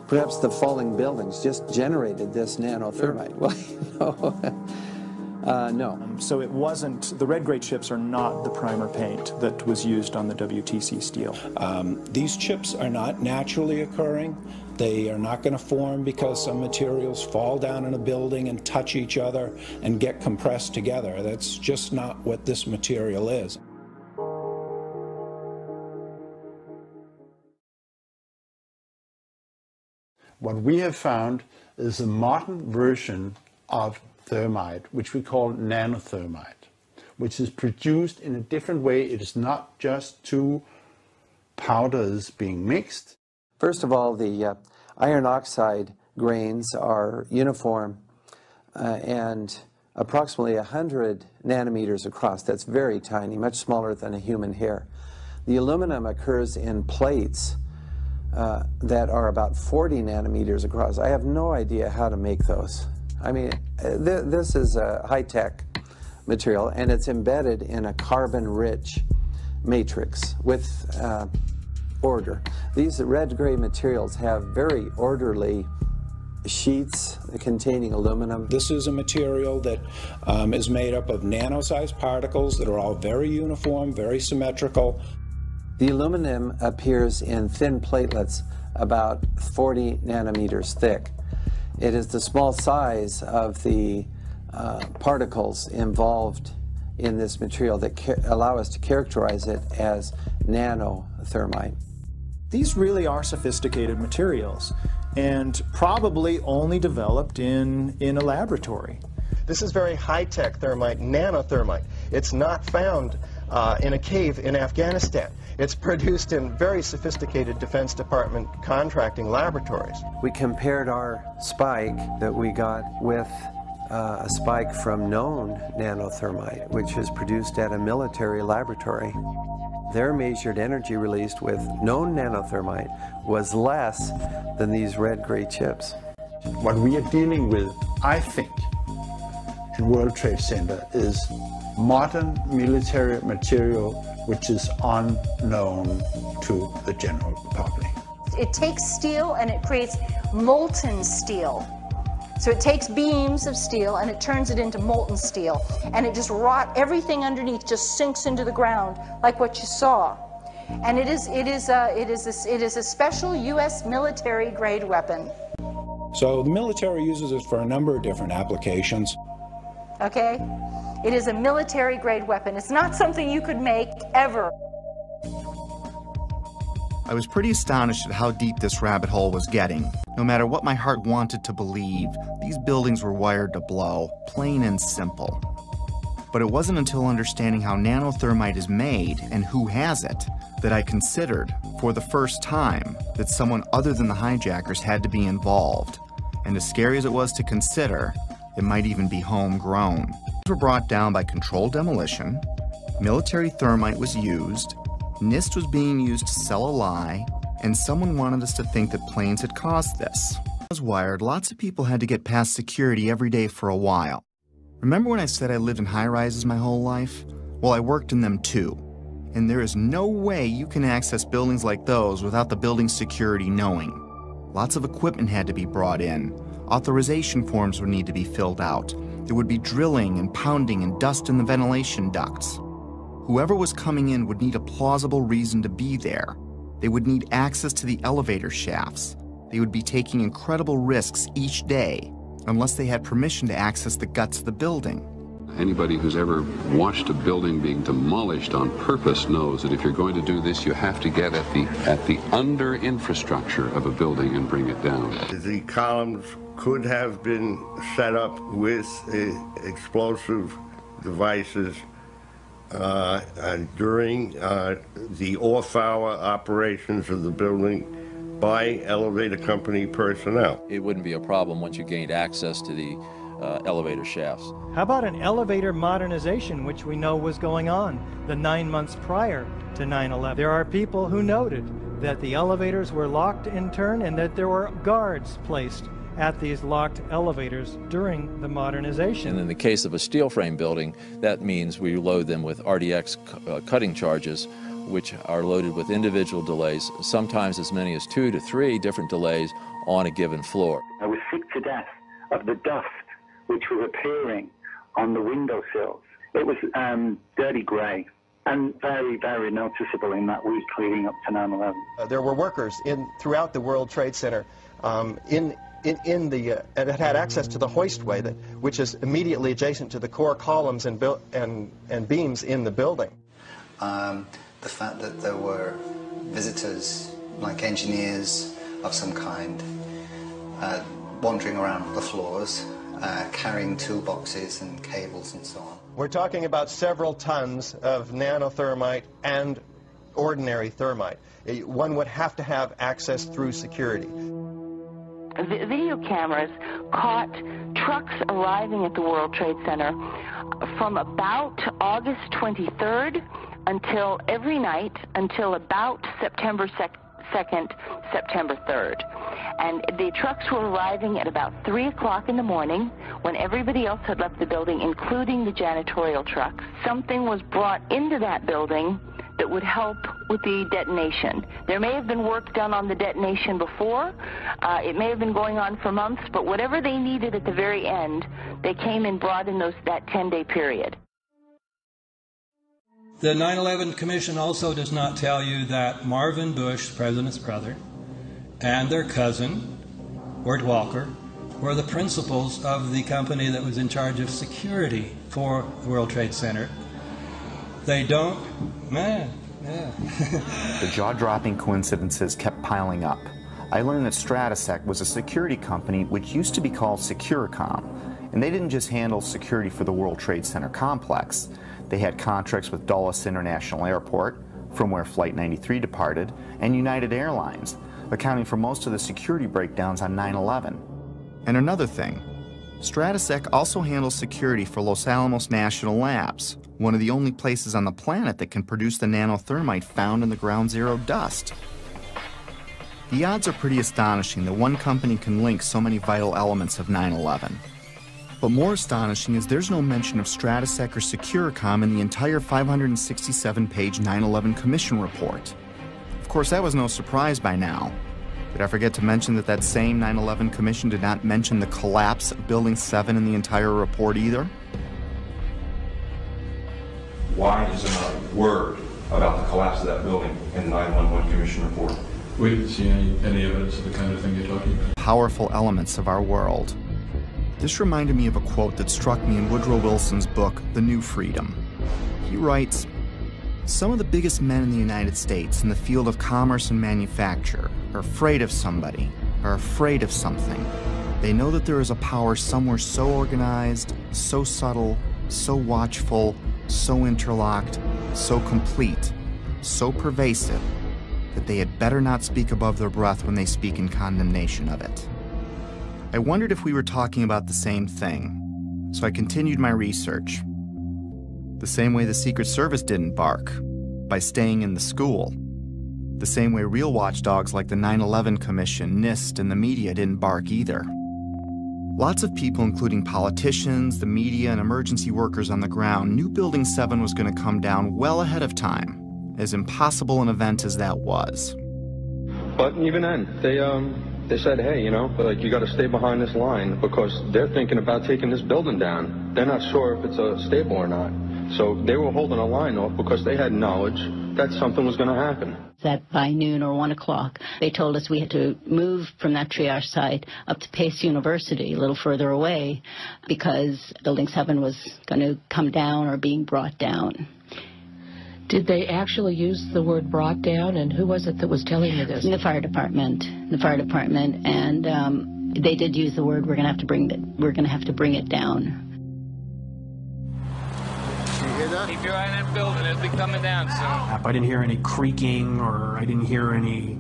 perhaps the falling buildings just generated this nanothermite. Well, no. So it wasn't, the red-gray chips are not the primer paint that was used on the WTC steel. These chips are not naturally occurring. They are not going to form because some materials fall down in a building and touch each other and get compressed together. That's just not what this material is. What we have found is a modern version of thermite, which we call nanothermite, which is produced in a different way. It is not just 2 powders being mixed. First of all, the iron oxide grains are uniform and approximately 100 nanometers across. That's very tiny, much smaller than a human hair. The aluminum occurs in plates that are about 40 nanometers across. I have no idea how to make those. I mean, this is a high-tech material, and it's embedded in a carbon-rich matrix with order. These red-gray materials have very orderly sheets containing aluminum. This is a material that is made up of nano-sized particles that are all very uniform, very symmetrical. The aluminum appears in thin platelets about 40 nanometers thick. It is the small size of the particles involved in this material that allow us to characterize it as nanothermite. These really are sophisticated materials and probably only developed in a laboratory. This is very high-tech thermite, nanothermite. It's not found in a cave in Afghanistan. It's produced in very sophisticated Defense Department contracting laboratories. We compared our spike that we got with a spike from known nanothermite, which is produced at a military laboratory. Their measured energy released with known nanothermite was less than these red-gray chips. What we are dealing with, I think, in World Trade Center is modern military material which is unknown to the general public. It takes steel and it creates molten steel. So it takes beams of steel and it turns it into molten steel, and it just everything underneath just sinks into the ground like what you saw. And it is a special U.S. military grade weapon. So the military uses it for a number of different applications. Okay? It is a military grade weapon. It's not something you could make ever. I was pretty astonished at how deep this rabbit hole was getting. No matter what my heart wanted to believe, these buildings were wired to blow, plain and simple. But it wasn't until understanding how nanothermite is made and who has it that I considered, for the first time, that someone other than the hijackers had to be involved. And as scary as it was to consider, it might even be homegrown. These were brought down by controlled demolition, military thermite was used, NIST was being used to sell a lie, and someone wanted us to think that planes had caused this. When I was wired, lots of people had to get past security every day for a while. Remember when I said I lived in high-rises my whole life? Well, I worked in them too. And there is no way you can access buildings like those without the building security knowing. Lots of equipment had to be brought in. Authorization forms would need to be filled out. There would be drilling and pounding and dust in the ventilation ducts. Whoever was coming in would need a plausible reason to be there. They would need access to the elevator shafts. They would be taking incredible risks each day, unless they had permission to access the guts of the building. Anybody who's ever watched a building being demolished on purpose knows that if you're going to do this, you have to get at the under infrastructure of a building and bring it down. The columns could have been set up with explosive devices during the off-hour operations of the building by elevator company personnel. It wouldn't be a problem once you gained access to the elevator shafts. How about an elevator modernization, which we know was going on the 9 months prior to 9/11? There are people who noted that the elevators were locked in turn and that there were guards placed at these locked elevators during the modernization. And in the case of a steel frame building, that means we load them with RDX cutting charges, which are loaded with individual delays, sometimes as many as 2 to 3 different delays on a given floor. I was sick to death of the dust which was appearing on the windowsills. It was dirty grey and very, very noticeable in that week leading up to 9/11. There were workers throughout the World Trade Center that had access to the hoistway, which is immediately adjacent to the core columns and beams in the building. The fact that there were visitors, like engineers of some kind, wandering around the floors, carrying toolboxes and cables and so on. We're talking about several tons of nanothermite and ordinary thermite. One would have to have access through security. Video cameras caught trucks arriving at the World Trade Center from about August 23rd until every night until about September 2nd, September 3rd. And the trucks were arriving at about 3 o'clock in the morning when everybody else had left the building, including the janitorial trucks. Something was brought into that building that would help with the detonation. There may have been work done on the detonation before. It may have been going on for months, but whatever they needed at the very end, they came and brought in that 10-day period. The 9/11 Commission also does not tell you that Marvin Bush, the president's brother, and their cousin, Wirt Walker, were the principals of the company that was in charge of security for the World Trade Center. They don't, man, yeah. The jaw-dropping coincidences kept piling up. I learned that Stratesec was a security company which used to be called Securicom, and they didn't just handle security for the World Trade Center complex. They had contracts with Dulles International Airport, from where Flight 93 departed, and United Airlines, accounting for most of the security breakdowns on 9/11. And another thing, Stratesec also handles security for Los Alamos National Labs, one of the only places on the planet that can produce the nanothermite found in the ground zero dust. The odds are pretty astonishing that one company can link so many vital elements of 9/11. But more astonishing is there's no mention of Stratesec or Securicom in the entire 567-page 9/11 Commission report. Of course, that was no surprise by now. Did I forget to mention that that same 9/11 Commission did not mention the collapse of Building 7 in the entire report either? Why is there not a word about the collapse of that building in the 9/11 Commission report? We didn't see any evidence of the kind of thing you're talking about. Powerful elements of our world. This reminded me of a quote that struck me in Woodrow Wilson's book, The New Freedom. He writes, "Some of the biggest men in the United States in the field of commerce and manufacture are afraid of somebody, are afraid of something. They know that there is a power somewhere so organized, so subtle, so watchful, so interlocked, so complete, so pervasive, that they had better not speak above their breath when they speak in condemnation of it." I wondered if we were talking about the same thing, so I continued my research. The same way the Secret Service didn't bark, by staying in the school. The same way real watchdogs like the 9/11 Commission, NIST, and the media didn't bark either. Lots of people, including politicians, the media, and emergency workers on the ground, knew Building 7 was going to come down well ahead of time, as impossible an event as that was. But even then, they said, hey, you know, like, you got to stay behind this line because they're thinking about taking this building down. They're not sure if it's stable or not. So they were holding a line off because they had knowledge that something was going to happen. That by noon or 1 o'clock, they told us we had to move from that triage site up to Pace University, a little further away, because Building 7 was going to come down or being brought down. Did they actually use the word brought down, and who was it that was telling you this? The fire department. And they did use the word, we're going to have to bring it down. You hear that? Keep your eye on that building. It'll be coming down soon. I didn't hear any creaking, or I didn't hear any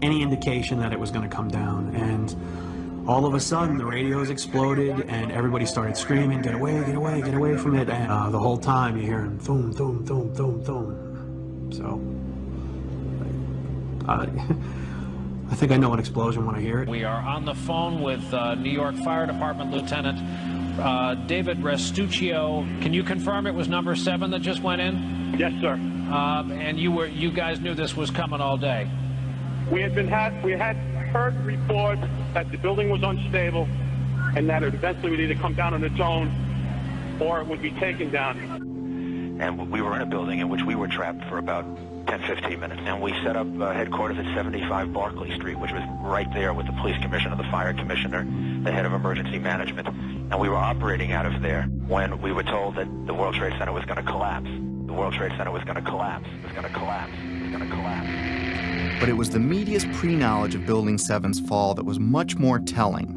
indication that it was going to come down. And all of a sudden, the radios exploded, and everybody started screaming, get away, get away, get away from it. And the whole time, you're hearing thum, thum, thum, thum, thum. So, I think I know an explosion when I hear it. We are on the phone with New York Fire Department Lieutenant David Restuccio. Can you confirm it was number 7 that just went in? Yes, sir. And you guys knew this was coming all day? We had heard reports that the building was unstable and that it eventually would either come down on its own or it would be taken down. And we were in a building in which we were trapped for about 10-15 minutes. And we set up headquarters at 75 Barclay Street, which was right there with the police commissioner, the fire commissioner, the head of emergency management. And we were operating out of there when we were told that the World Trade Center was going to collapse. The World Trade Center was going to collapse. It was going to collapse. It was going to collapse. But it was the media's pre-knowledge of Building 7's fall that was much more telling.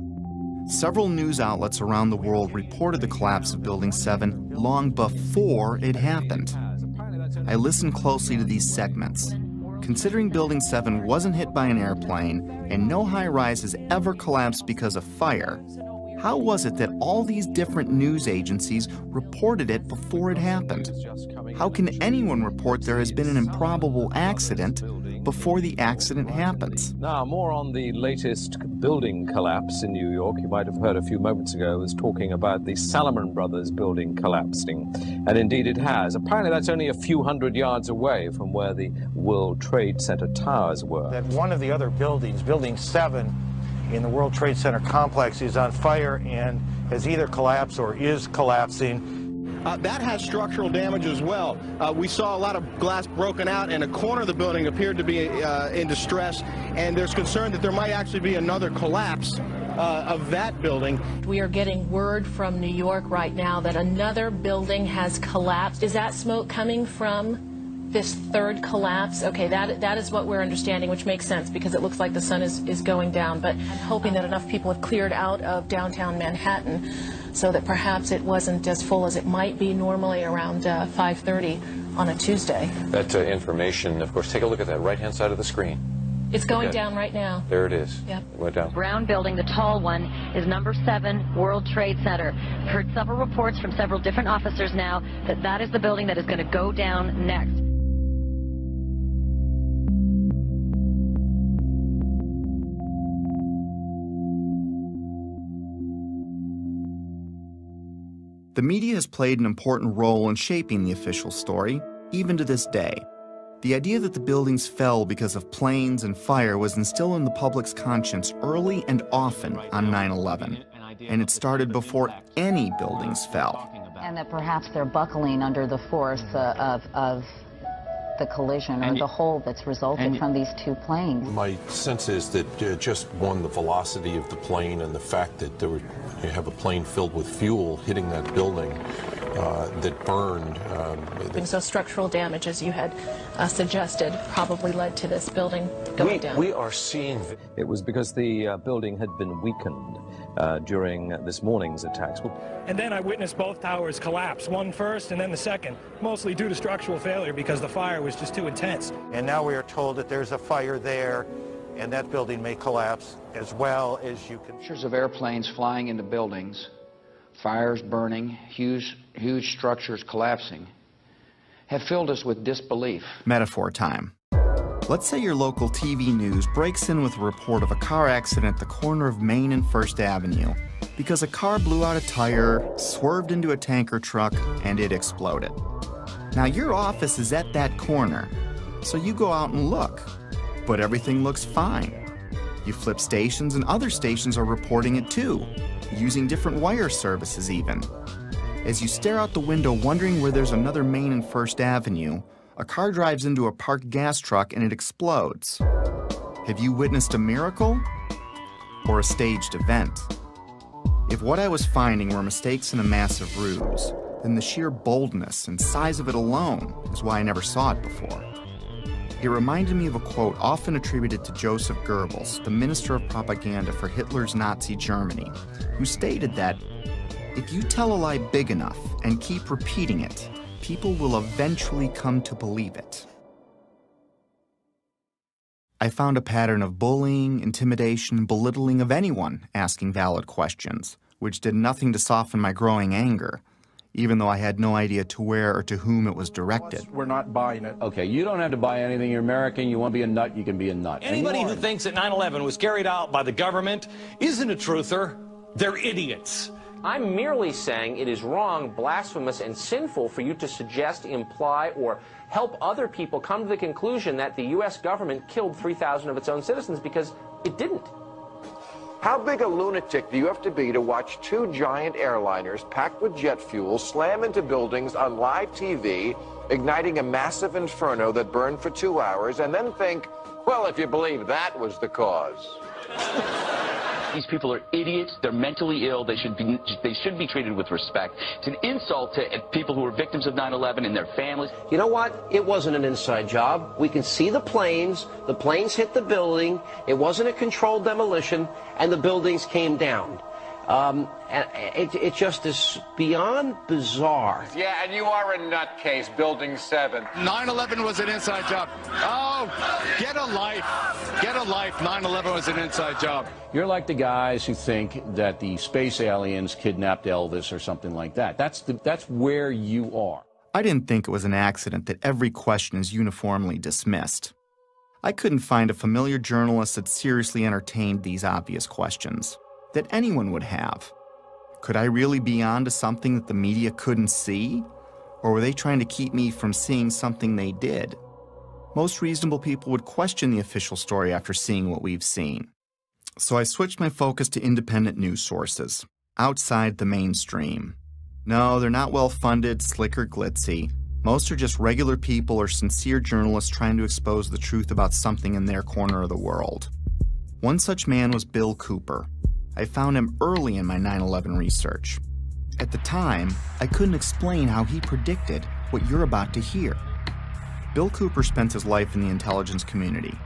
Several news outlets around the world reported the collapse of Building 7 long before it happened. I listened closely to these segments. Considering Building 7 wasn't hit by an airplane and no high-rise has ever collapsed because of fire, How was it that all these different news agencies reported it before it happened? How can anyone report there has been an improbable accident before the accident happens? Now, more on the latest building collapse in New York. You might have heard a few moments ago, I was talking about the Salomon Brothers building collapsing. And indeed it has. Apparently that's only a few hundred yards away from where the World Trade Center towers were. That one of the other buildings, Building 7, in the World Trade Center complex is on fire and has either collapsed or is collapsing. That has structural damage as well. We saw a lot of glass broken out, and a corner of the building appeared to be in distress, and there's concern that there might actually be another collapse of that building. We are getting word from New York right now that another building has collapsed. Is that smoke coming from this third collapse? Okay, that is what we're understanding, which makes sense because it looks like the sun is going down. But I'm hoping that enough people have cleared out of downtown Manhattan so that perhaps it wasn't as full as it might be normally around 5:30 on a Tuesday. That information, of course, take a look at that right-hand side of the screen. It's going down right now. There it is. Yep. It went down. Brown building, the tall one, is number 7 World Trade Center. Heard several reports from several different officers now that that is the building that is going to go down next. The media has played an important role in shaping the official story, even to this day. The idea that the buildings fell because of planes and fire was instilled in the public's conscience early and often on 9/11, and it started before any buildings fell. And that perhaps they're buckling under the force of the collision or the hole that's resulted from these two planes. My sense is that just one, the velocity of the plane and the fact that you have a plane filled with fuel hitting that building that burned. So structural damage, as you had suggested, probably led to this building going down. We are seeing it was because the building had been weakened during this morning's attacks. And then I witnessed both towers collapse, one first and then the second, mostly due to structural failure because the fire was just too intense. And now we are told that there's a fire there and that building may collapse as well as you can. Pictures of airplanes flying into buildings, fires burning, huge structures collapsing, have filled us with disbelief. Metaphor time. Let's say your local TV news breaks in with a report of a car accident at the corner of Main and First Avenue because a car blew out a tire, swerved into a tanker truck, and it exploded. Now your office is at that corner, so you go out and look, but everything looks fine. You flip stations and other stations are reporting it too, using different wire services even. As you stare out the window wondering where there's another Main and First Avenue, a car drives into a parked gas truck and it explodes. Have you witnessed a miracle or a staged event? If what I was finding were mistakes in a massive ruse, then the sheer boldness and size of it alone is why I never saw it before. It reminded me of a quote often attributed to Joseph Goebbels, the minister of propaganda for Hitler's Nazi Germany, who stated that, "If you tell a lie big enough and keep repeating it, people will eventually come to believe it." I found a pattern of bullying, intimidation, and belittling of anyone asking valid questions, which did nothing to soften my growing anger, even though I had no idea to where or to whom it was directed. We're not buying it. Okay, you don't have to buy anything. You're American. You want to be a nut, you can be a nut. Anybody who thinks that 9/11 was carried out by the government isn't a truther. They're idiots. I'm merely saying it is wrong, blasphemous, and sinful for you to suggest, imply, or help other people come to the conclusion that the U.S. government killed 3,000 of its own citizens, because it didn't. How big a lunatic do you have to be to watch two giant airliners packed with jet fuel slam into buildings on live TV, igniting a massive inferno that burned for 2 hours, and then think, well, if you believe that was the cause? These people are idiots. They're mentally ill. They should be treated with respect. It's an insult to people who are victims of 9/11 and their families. You know what? It wasn't an inside job. We can see the planes. The planes hit the building. It wasn't a controlled demolition, and the buildings came down. And it just is beyond bizarre. Yeah, and you are a nutcase, Building 7. 9/11 was an inside job. Oh, get a life. Get a life. 9/11 was an inside job. You're like the guys who think that the space aliens kidnapped Elvis or something like that. That's where you are. I didn't think it was an accident that every question is uniformly dismissed. I couldn't find a familiar journalist that seriously entertained these obvious questions, that anyone would have. Could I really be onto something that the media couldn't see? Or were they trying to keep me from seeing something they did? Most reasonable people would question the official story after seeing what we've seen. So I switched my focus to independent news sources, outside the mainstream. No, they're not well-funded, slick, or glitzy. Most are just regular people or sincere journalists trying to expose the truth about something in their corner of the world. One such man was Bill Cooper. I found him early in my 9/11 research. At the time, I couldn't explain how he predicted what you're about to hear. Bill Cooper spent his life in the intelligence community.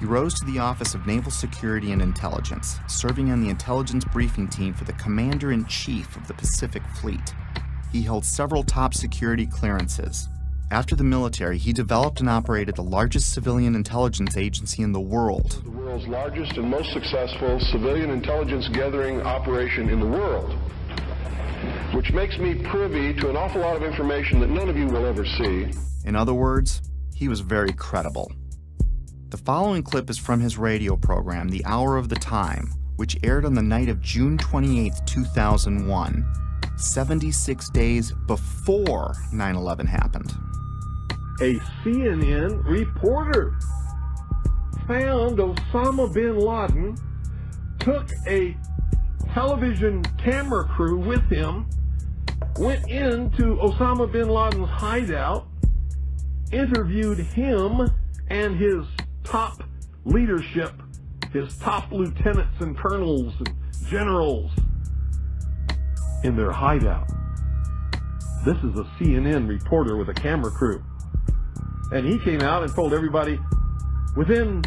He rose to the Office of Naval Security and Intelligence, serving on the intelligence briefing team for the Commander-in-Chief of the Pacific Fleet. He held several top security clearances. After the military, he developed and operated the largest civilian intelligence agency in the world. The world's largest and most successful civilian intelligence gathering operation in the world, which makes me privy to an awful lot of information that none of you will ever see. In other words, he was very credible. The following clip is from his radio program, The Hour of the Time, which aired on the night of June 28, 2001, 76 days before 9/11 happened. A CNN reporter found Osama bin Laden, took a television camera crew with him, went into Osama bin Laden's hideout, interviewed him and his top leadership, his top lieutenants and colonels and generals in their hideout. This is a CNN reporter with a camera crew. And he came out and told everybody, within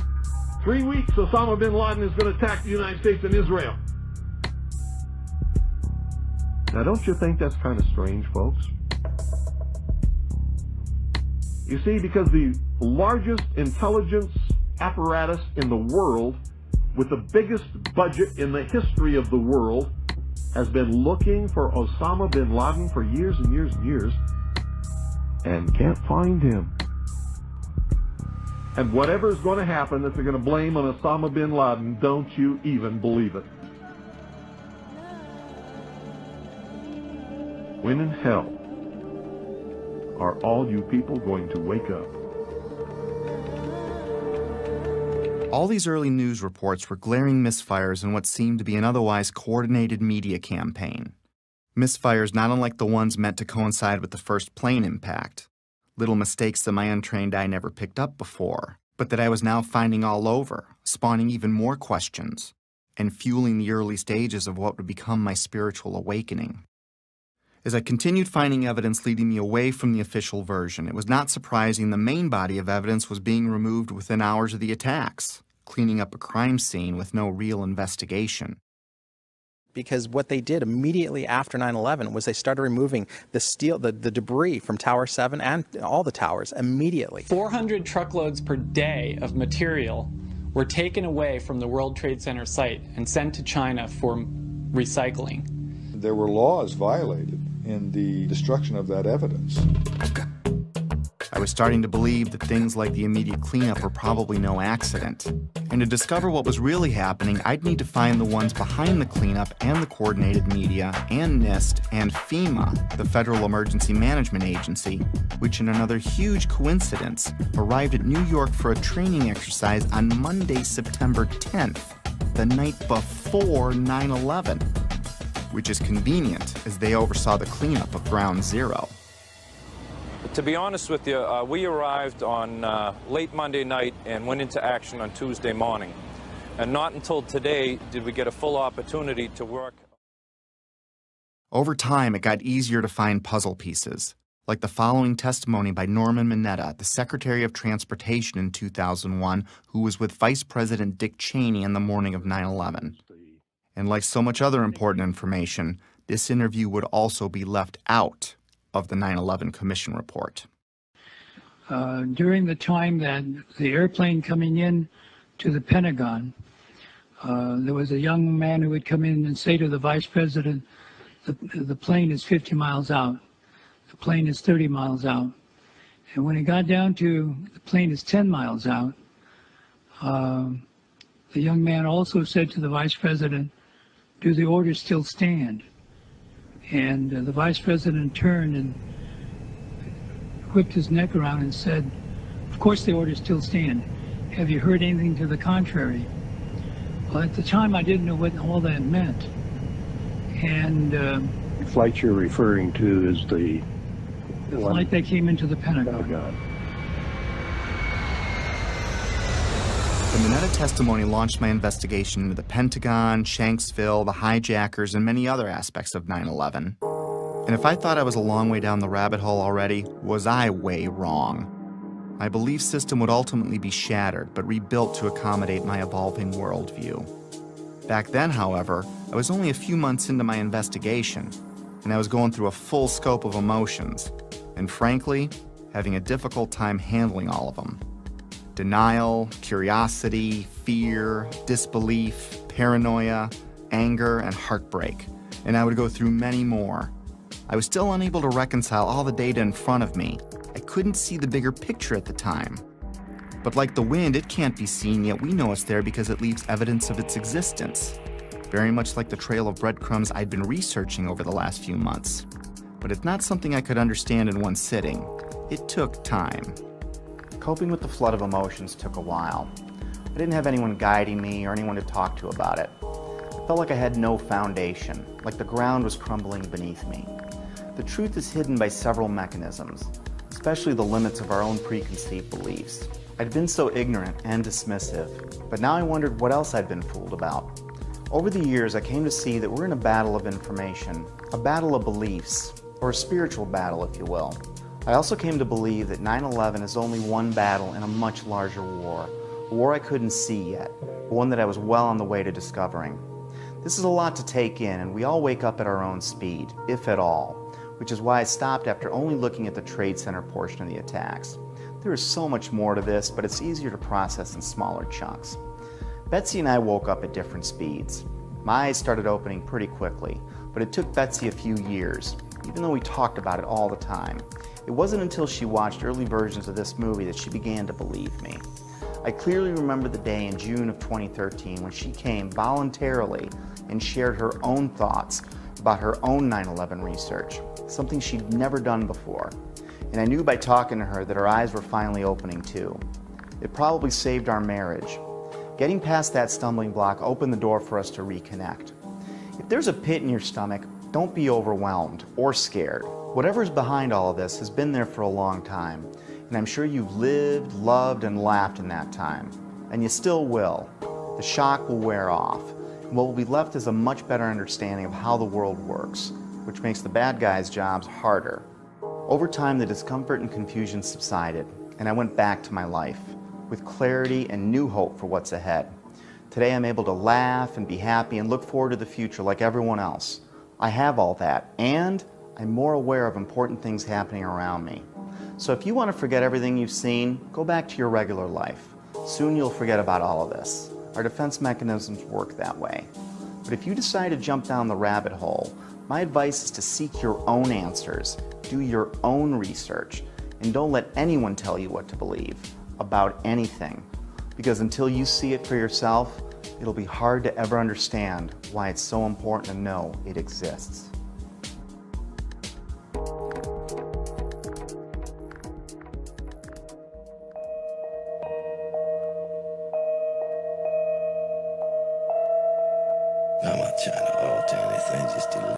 3 weeks, Osama bin Laden is going to attack the United States and Israel. Now, don't you think that's kind of strange, folks? You see, because the largest intelligence apparatus in the world, with the biggest budget in the history of the world, has been looking for Osama bin Laden for years and years and years, and can't find him. And whatever is going to happen that they're going to blame on Osama bin Laden, don't you even believe it. When in hell are all you people going to wake up? All these early news reports were glaring misfires in what seemed to be an otherwise coordinated media campaign. Misfires not unlike the ones meant to coincide with the first plane impact. Little mistakes that my untrained eye never picked up before, but that I was now finding all over, spawning even more questions, and fueling the early stages of what would become my spiritual awakening. As I continued finding evidence leading me away from the official version, it was not surprising the main body of evidence was being removed within hours of the attacks, cleaning up a crime scene with no real investigation. Because what they did immediately after 9/11 was they started removing the steel, the debris from Tower 7 and all the towers immediately. 400 truckloads per day of material were taken away from the World Trade Center site and sent to China for recycling. There were laws violated in the destruction of that evidence. I was starting to believe that things like the immediate cleanup were probably no accident. And to discover what was really happening, I'd need to find the ones behind the cleanup and the coordinated media and NIST and FEMA, the Federal Emergency Management Agency, which in another huge coincidence arrived at New York for a training exercise on Monday, September 10th, the night before 9/11, which is convenient as they oversaw the cleanup of Ground Zero. To be honest with you, we arrived on late Monday night and went into action on Tuesday morning. And not until today did we get a full opportunity to work. Over time, it got easier to find puzzle pieces, like the following testimony by Norman Mineta, the Secretary of Transportation in 2001, who was with Vice President Dick Cheney on the morning of 9/11. And like so much other important information, this interview would also be left out of the 9/11 Commission report. During the time that the airplane coming in to the Pentagon, there was a young man who would come in and say to the vice president, the plane is 50 miles out, the plane is 30 miles out. And when it got down to the plane is 10 miles out, the young man also said to the vice president, do the orders still stand? And the vice president turned and whipped his neck around and said, of course the orders still stand. Have you heard anything to the contrary? Well, at the time I didn't know what all that meant. And the flight you're referring to is the flight that came into the Pentagon. The Mineta testimony launched my investigation into the Pentagon, Shanksville, the hijackers, and many other aspects of 9/11. And if I thought I was a long way down the rabbit hole already, was I way wrong. My belief system would ultimately be shattered, but rebuilt to accommodate my evolving worldview. Back then, however, I was only a few months into my investigation, and I was going through a full scope of emotions, and frankly, having a difficult time handling all of them. Denial, curiosity, fear, disbelief, paranoia, anger, and heartbreak. And I would go through many more. I was still unable to reconcile all the data in front of me. I couldn't see the bigger picture at the time. But like the wind, it can't be seen, yet we know it's there because it leaves evidence of its existence. Very much like the trail of breadcrumbs I'd been researching over the last few months. But it's not something I could understand in one sitting. It took time. Coping with the flood of emotions took a while. I didn't have anyone guiding me or anyone to talk to about it. I felt like I had no foundation, like the ground was crumbling beneath me. The truth is hidden by several mechanisms, especially the limits of our own preconceived beliefs. I'd been so ignorant and dismissive, but now I wondered what else I'd been fooled about. Over the years, I came to see that we're in a battle of information, a battle of beliefs, or a spiritual battle, if you will. I also came to believe that 9/11 is only one battle in a much larger war, a war I couldn't see yet, but one that I was well on the way to discovering. This is a lot to take in, and we all wake up at our own speed, if at all, which is why I stopped after only looking at the Trade Center portion of the attacks. There is so much more to this, but it's easier to process in smaller chunks. Betsy and I woke up at different speeds. My eyes started opening pretty quickly, but it took Betsy a few years, even though we talked about it all the time. It wasn't until she watched early versions of this movie that she began to believe me. I clearly remember the day in June of 2013 when she came voluntarily and shared her own thoughts about her own 9/11 research, something she'd never done before. And I knew by talking to her that her eyes were finally opening too. It probably saved our marriage. Getting past that stumbling block opened the door for us to reconnect. If there's a pit in your stomach, don't be overwhelmed or scared. Whatever's behind all of this has been there for a long time, and I'm sure you've lived, loved, and laughed in that time. And you still will. The shock will wear off, and what will be left is a much better understanding of how the world works, which makes the bad guys' jobs harder. Over time, the discomfort and confusion subsided, and I went back to my life, with clarity and new hope for what's ahead. Today I'm able to laugh and be happy and look forward to the future like everyone else. I have all that, and I'm more aware of important things happening around me. So if you want to forget everything you've seen, go back to your regular life. Soon you'll forget about all of this. Our defense mechanisms work that way. But if you decide to jump down the rabbit hole, my advice is to seek your own answers, do your own research, and don't let anyone tell you what to believe about anything. Because until you see it for yourself, it'll be hard to ever understand why it's so important to know it exists. I'm not trying to alter anything, just to